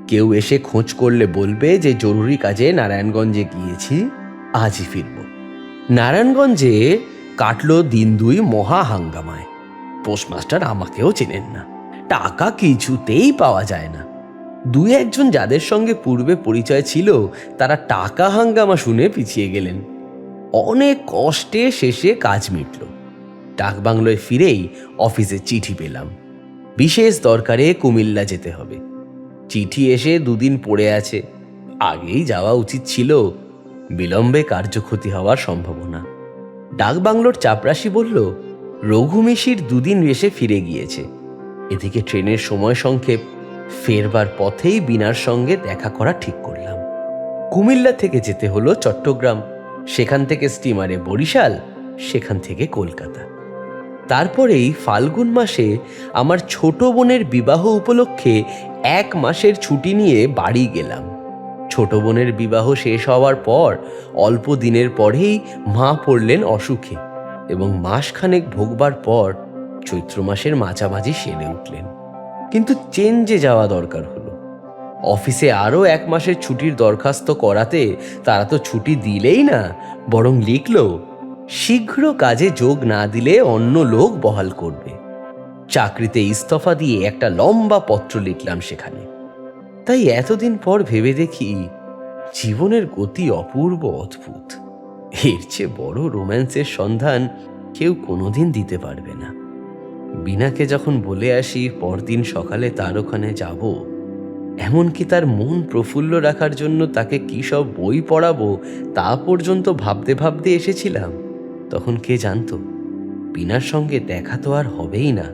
কেউ এসে খোঁজ করলে বলবে যে জরুরি কাজে নারায়ণগঞ্জে গিয়েছি, আজই ফিরব। নারায়ণগঞ্জে কাটল দিন দুই মহা হাঙ্গামায়। পোস্টমাস্টার আমাকেও চেনেন না, টাকা কিছুতেই পাওয়া যায় না। দুই একজন যাদের সঙ্গে পূর্বে পরিচয় ছিল তারা টাকা হাঙ্গামা শুনে পিছিয়ে গেলেন। অনেক কষ্টে শেষে কাজ মিটল। ডাকবাংলোয় ফিরেই অফিসে চিঠি পেলাম, বিশেষ দরকারে কুমিল্লা যেতে হবে। চিঠি এসে দুদিন পড়ে আছে, আগেই যাওয়া উচিত ছিল, বিলম্বে কার্যক্ষতি হওয়ার সম্ভাবনা। ডাকবাংলোর চাপরাশি বলল, রঘুমিশির দুদিন এসে ফিরে গিয়েছে। এদিকে ট্রেনের সময় সংক্ষেপ, ফেরবার পথেই বিনার সঙ্গে দেখা করা ঠিক করলাম। কুমিল্লা থেকে যেতে হলো চট্টগ্রাম, সেখান থেকে স্টিমারে বরিশাল, সেখান থেকে কলকাতা। তারপরেই ফাল্গুন মাসে আমার ছোট বোনের বিবাহ উপলক্ষে 1 মাসের ছুটি নিয়ে বাড়ি গেলাম। ছোট বোনের বিবাহ শেষ হওয়ার পর অল্প দিনের পরেই মা পড়লেন অসুখে এবং মাসখানেক ভোগবার পর চৈত্র মাসের মাঝামাঝি সেরে উঠলেন। কিন্তু চেঞ্জে যাওয়া দরকার হলো। অফিসে আরও 1 মাসের ছুটির দরখাস্ত করাতে তারা তো ছুটি দিলেই না, বরং লিখল শীঘ্র কাজে যোগ না দিলে অন্য লোক বহাল করবে। চাকরিতে ইস্তফা দিয়ে একটা লম্বা পত্র লিখলাম সেখানে। তাই এতদিন পর ভেবে দেখি জীবনের গতি অপূর্ব অদ্ভুত। এর চেয়ে বড় রোম্যান্সের সন্ধান কেউ কোনোদিন দিতে পারবে না। বিনাকে যখন বলে আসি পরদিন সকালে তার ওখানে যাব, এমনকি তার মন প্রফুল্ল রাখার জন্য তাকে কী সব বই পড়াবো তা পর্যন্ত ভাবতে ভাবতে এসেছিলাম, তখন কে জানতো বিনার সঙ্গে দেখা তো আর হবেই না।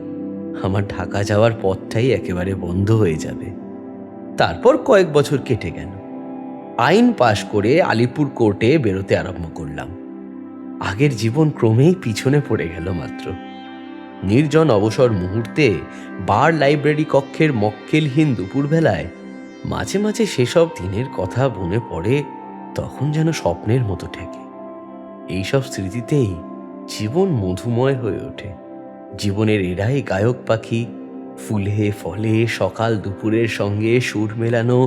আমার ঢাকা যাওয়ার পথটাই একেবারে বন্ধ হয়ে যাবে। তারপর কয়েক বছর কেটে গেল। আইন পাশ করে আলিপুর কোর্টে বেরোতে আরম্ভ করলাম। আগের জীবন ক্রমেই পিছনে পড়ে গেল মাত্র। নির্জন অবসর মুহূর্তে বার লাইব্রেরি কক্ষের মক্কেলহীন দুপুরবেলায় মাঝে মাঝে সেসব দিনের কথা মনে পড়ে, তখন যেন স্বপ্নের মতো ঠেকে। এইসব স্মৃতিতেই জীবন মধুময় হয়ে ওঠে। জীবনের এরাই গায়ক পাখি, ফুলে ফলে সকাল দুপুরের সঙ্গে সুর মেলানো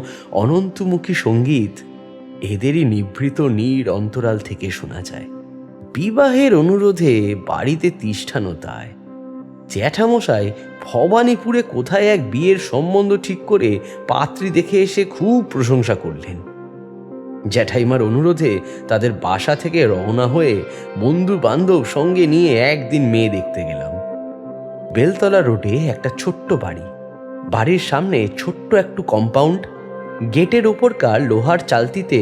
অনন্তমুখী সঙ্গীত এদেরই নিভৃত নীর অন্তরাল থেকে শোনা যায়। বিবাহের অনুরোধে বাড়িতে তিষ্ঠানো তাই। জ্যাঠামশাই ভবানীপুরে কোথায় এক বিয়ের সম্বন্ধ ঠিক করে পাত্রী দেখে এসে খুব প্রশংসা করলেন। জ্যাঠাইমার অনুরোধে তাদের বাসা থেকে রওনা হয়ে বন্ধু বান্ধব সঙ্গে নিয়ে একদিন মেয়ে দেখতে গেলাম। বেলতলা রোডে একটা ছোট্ট বাড়ি, বাড়ির সামনে ছোট্ট একটু কম্পাউন্ড, গেটের ওপরকার লোহার চালতিতে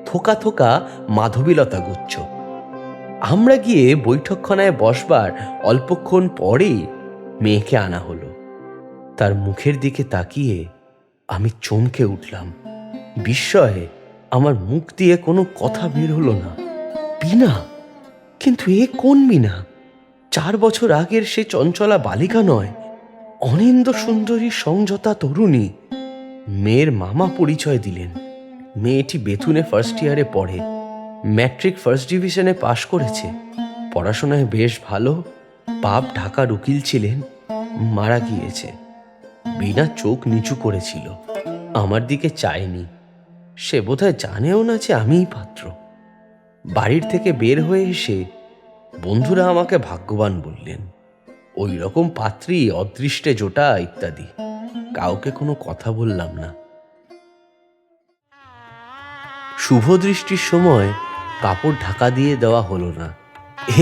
থোকা থোকা মাধবীলতা গুচ্ছ। আমরা গিয়ে বৈঠকখানায় বসবার অল্পক্ষণ পরেই মেয়েকে আনা হলো। তার মুখের দিকে তাকিয়ে আমি চমকে উঠলাম। বিস্ময়ে আমার মুখ দিয়ে কোনো কথা বের হলো না। বিনা? কিন্তু এ কোন বিনা? 4 বছর আগের সে চঞ্চলা বালিকা নয়, অনিন্দ সুন্দরী সংযতা তরুণী। মেয়ের মামা পরিচয় দিলেন। মেয়েটি বেথুনে ফার্স্ট ইয়ারে পড়ে, ম্যাট্রিক ফার্স্ট ডিভিশনে পাশ করেছে, পড়াশোনায় বেশ ভালো। বাপ ঢাকার উকিল ছিলেন, মারা গিয়েছে। বিনা চোখ নিচু করেছিল, আমার দিকে চায়নি। সে বোধহয় জানেও না যে আমিই পাত্র। বাড়ির থেকে বের হয়ে এসে বন্ধুরা আমাকে ভাগ্যবান বললেন। ওই রকম পাত্রী অদৃষ্টে জোটা ইত্যাদি। কাউকে কোনো কথা বললাম না। শুভ দৃষ্টির সময় কাপড় ঢাকা দিয়ে দেওয়া হলো না,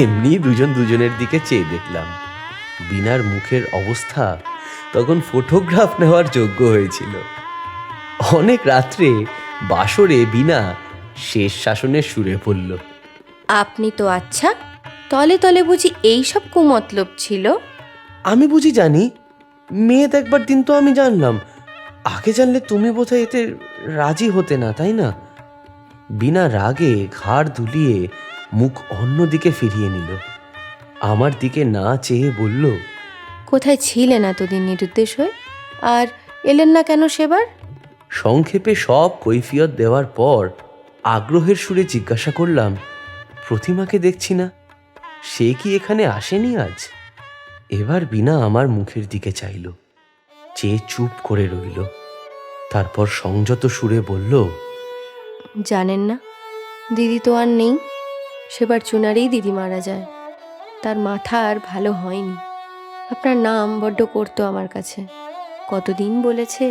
এমনি দুজন দুজনের দিকে চেয়ে দেখলাম। বিনার মুখের অবস্থা তখন ফটোগ্রাফ নেওয়ার যোগ্য হয়েছিল। অনেক রাত্রে বাসরে বিনা শেষ শাসনের সুরে পড়ল। আপনি তো আচ্ছা, তলে তলে বুঝি এই সব কুমতলব ছিল? আমি বুঝি জানি, মেয়ে দেখবার দিন তো আমি জানলাম। আগে জানলে তুমি বোধহয় এতে রাজি হতে না, তাই না? বিনা রাগে ঘাড় দুলিয়ে মুখ অন্যদিকে ফিরিয়ে নিল। আমার দিকে না চেয়ে বলল, কোথায় ছিলেন এতদিন নিরুদ্দেশ হয়ে? আর এলেন না কেন সেবার? সংক্ষেপে সব কৈফিয়ত দেওয়ার পর আগ্রহের সুরে জিজ্ঞাসা করলাম, প্রতিমাকে দেখছি না, সে কি এখানে আসেনি আজ? এবার বিনা আমার মুখের দিকে চাইল, চেয়ে চুপ করে রইল। তারপর সংযত সুরে বলল, জানেন না, দিদি তো আর নেই। সেবার চুনারেই দিদি মারা যায়। তার মাথা আর ভালো হয়নি। আপনার নাম বড্ড করতো আমার কাছে, কতদিন বলেছে।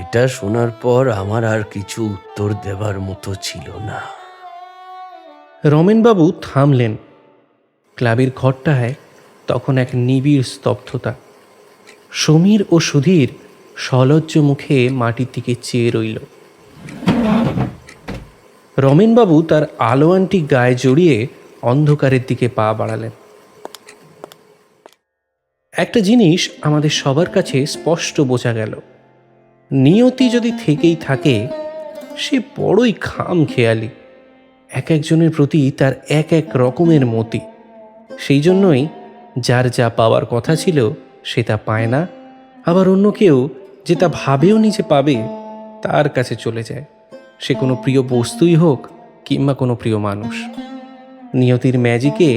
এটা শোনার পর আমার আর কিছু উত্তর দেবার মতো ছিল না। রমেনবাবু থামলেন। ক্লাবের ঘরটায় তখন এক নিবিড় স্তব্ধতা। সমীর ও সুধীর সলজ্জ মুখে মাটির দিকে চেয়ে রইল। রমেনবাবু তার আলোয়ানটি গায়ে জড়িয়ে অন্ধকারের দিকে পা বাড়ালেন। একটা জিনিস আমাদের সবার কাছে স্পষ্ট বোঝা গেল, নিয়তি যদি থেকেই থাকে সে বড়ই খামখেয়ালি। এক একজনের প্রতি তার এক এক রকমের মতি। সেই জন্যই যার যা পাওয়ার কথা ছিল সে তা পায় না, আবার অন্য কেউ যে তা ভাবেও নিজে পাবে তার কাছে চলে যায়, সে কোনো প্রিয় বস্তুই হোক কিংবা কোনো প্রিয় মানুষ। নিয়তির ম্যাজিকে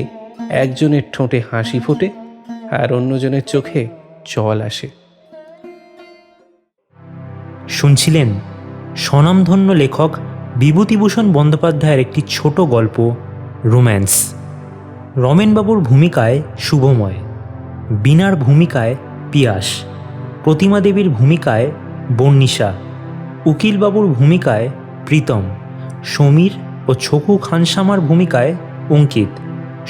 একজনের ঠোঁটে হাসি ফোটে আর অন্যজনের চোখে জল আসে। শুনছিলেন স্বনামধন্য লেখক বিভূতিভূষণ বন্দ্যোপাধ্যায়ের একটি ছোট গল্প রোম্যান্স। রমেনবাবুর ভূমিকায় শুভময়, বীণার ভূমিকায় পিয়াস, প্রতিমা দেবীর ভূমিকায় বর্ণিশা, উকিলবাবুর ভূমিকায় প্রীতম, সমীর ও ছকু খানসামার ভূমিকায় অঙ্কিত,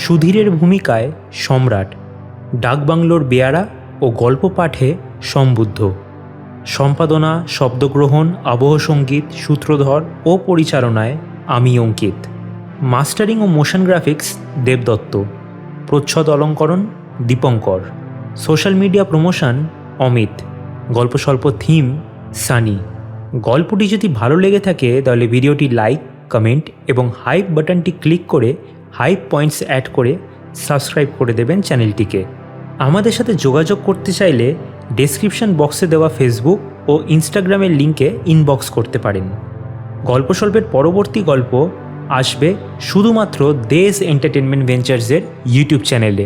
সুধীরের ভূমিকায় সম্রাট, ডাকবাংলোর বেয়ারা ও গল্প পাঠে সম্বুদ্ধ, সম্পাদনা, শব্দগ্রহণ, আবহ সঙ্গীত, সূত্রধর ও পরিচালনায় আমি অঙ্কিত, মাস্টারিং ও মোশন গ্রাফিক্স দেবদত্ত, প্রচ্ছদ অলঙ্করণ Dipankar, social media promotion Amit, গল্পস্বল্প থিম সানি। গল্পটি যদি ভালো লেগে থাকে তাহলে ভিডিওটি লাইক, কমেন্ট এবং হাইপ বাটনটি ক্লিক করে হাইপ পয়েন্টস অ্যাড করে সাবস্ক্রাইব করে দেবেন চ্যানেলটিকে। আমাদের সাথে যোগাযোগ করতে চাইলে ডেসক্রিপশন বক্সে দেওয়া ফেসবুক ও ইনস্টাগ্রামের লিঙ্কে ইনবক্স করতে পারেন। গল্পস্বল্পের পরবর্তী গল্প আসবে শুধুমাত্র দেশ এন্টারটেনমেন্ট ভেঞ্চার্সের ইউটিউব চ্যানেলে।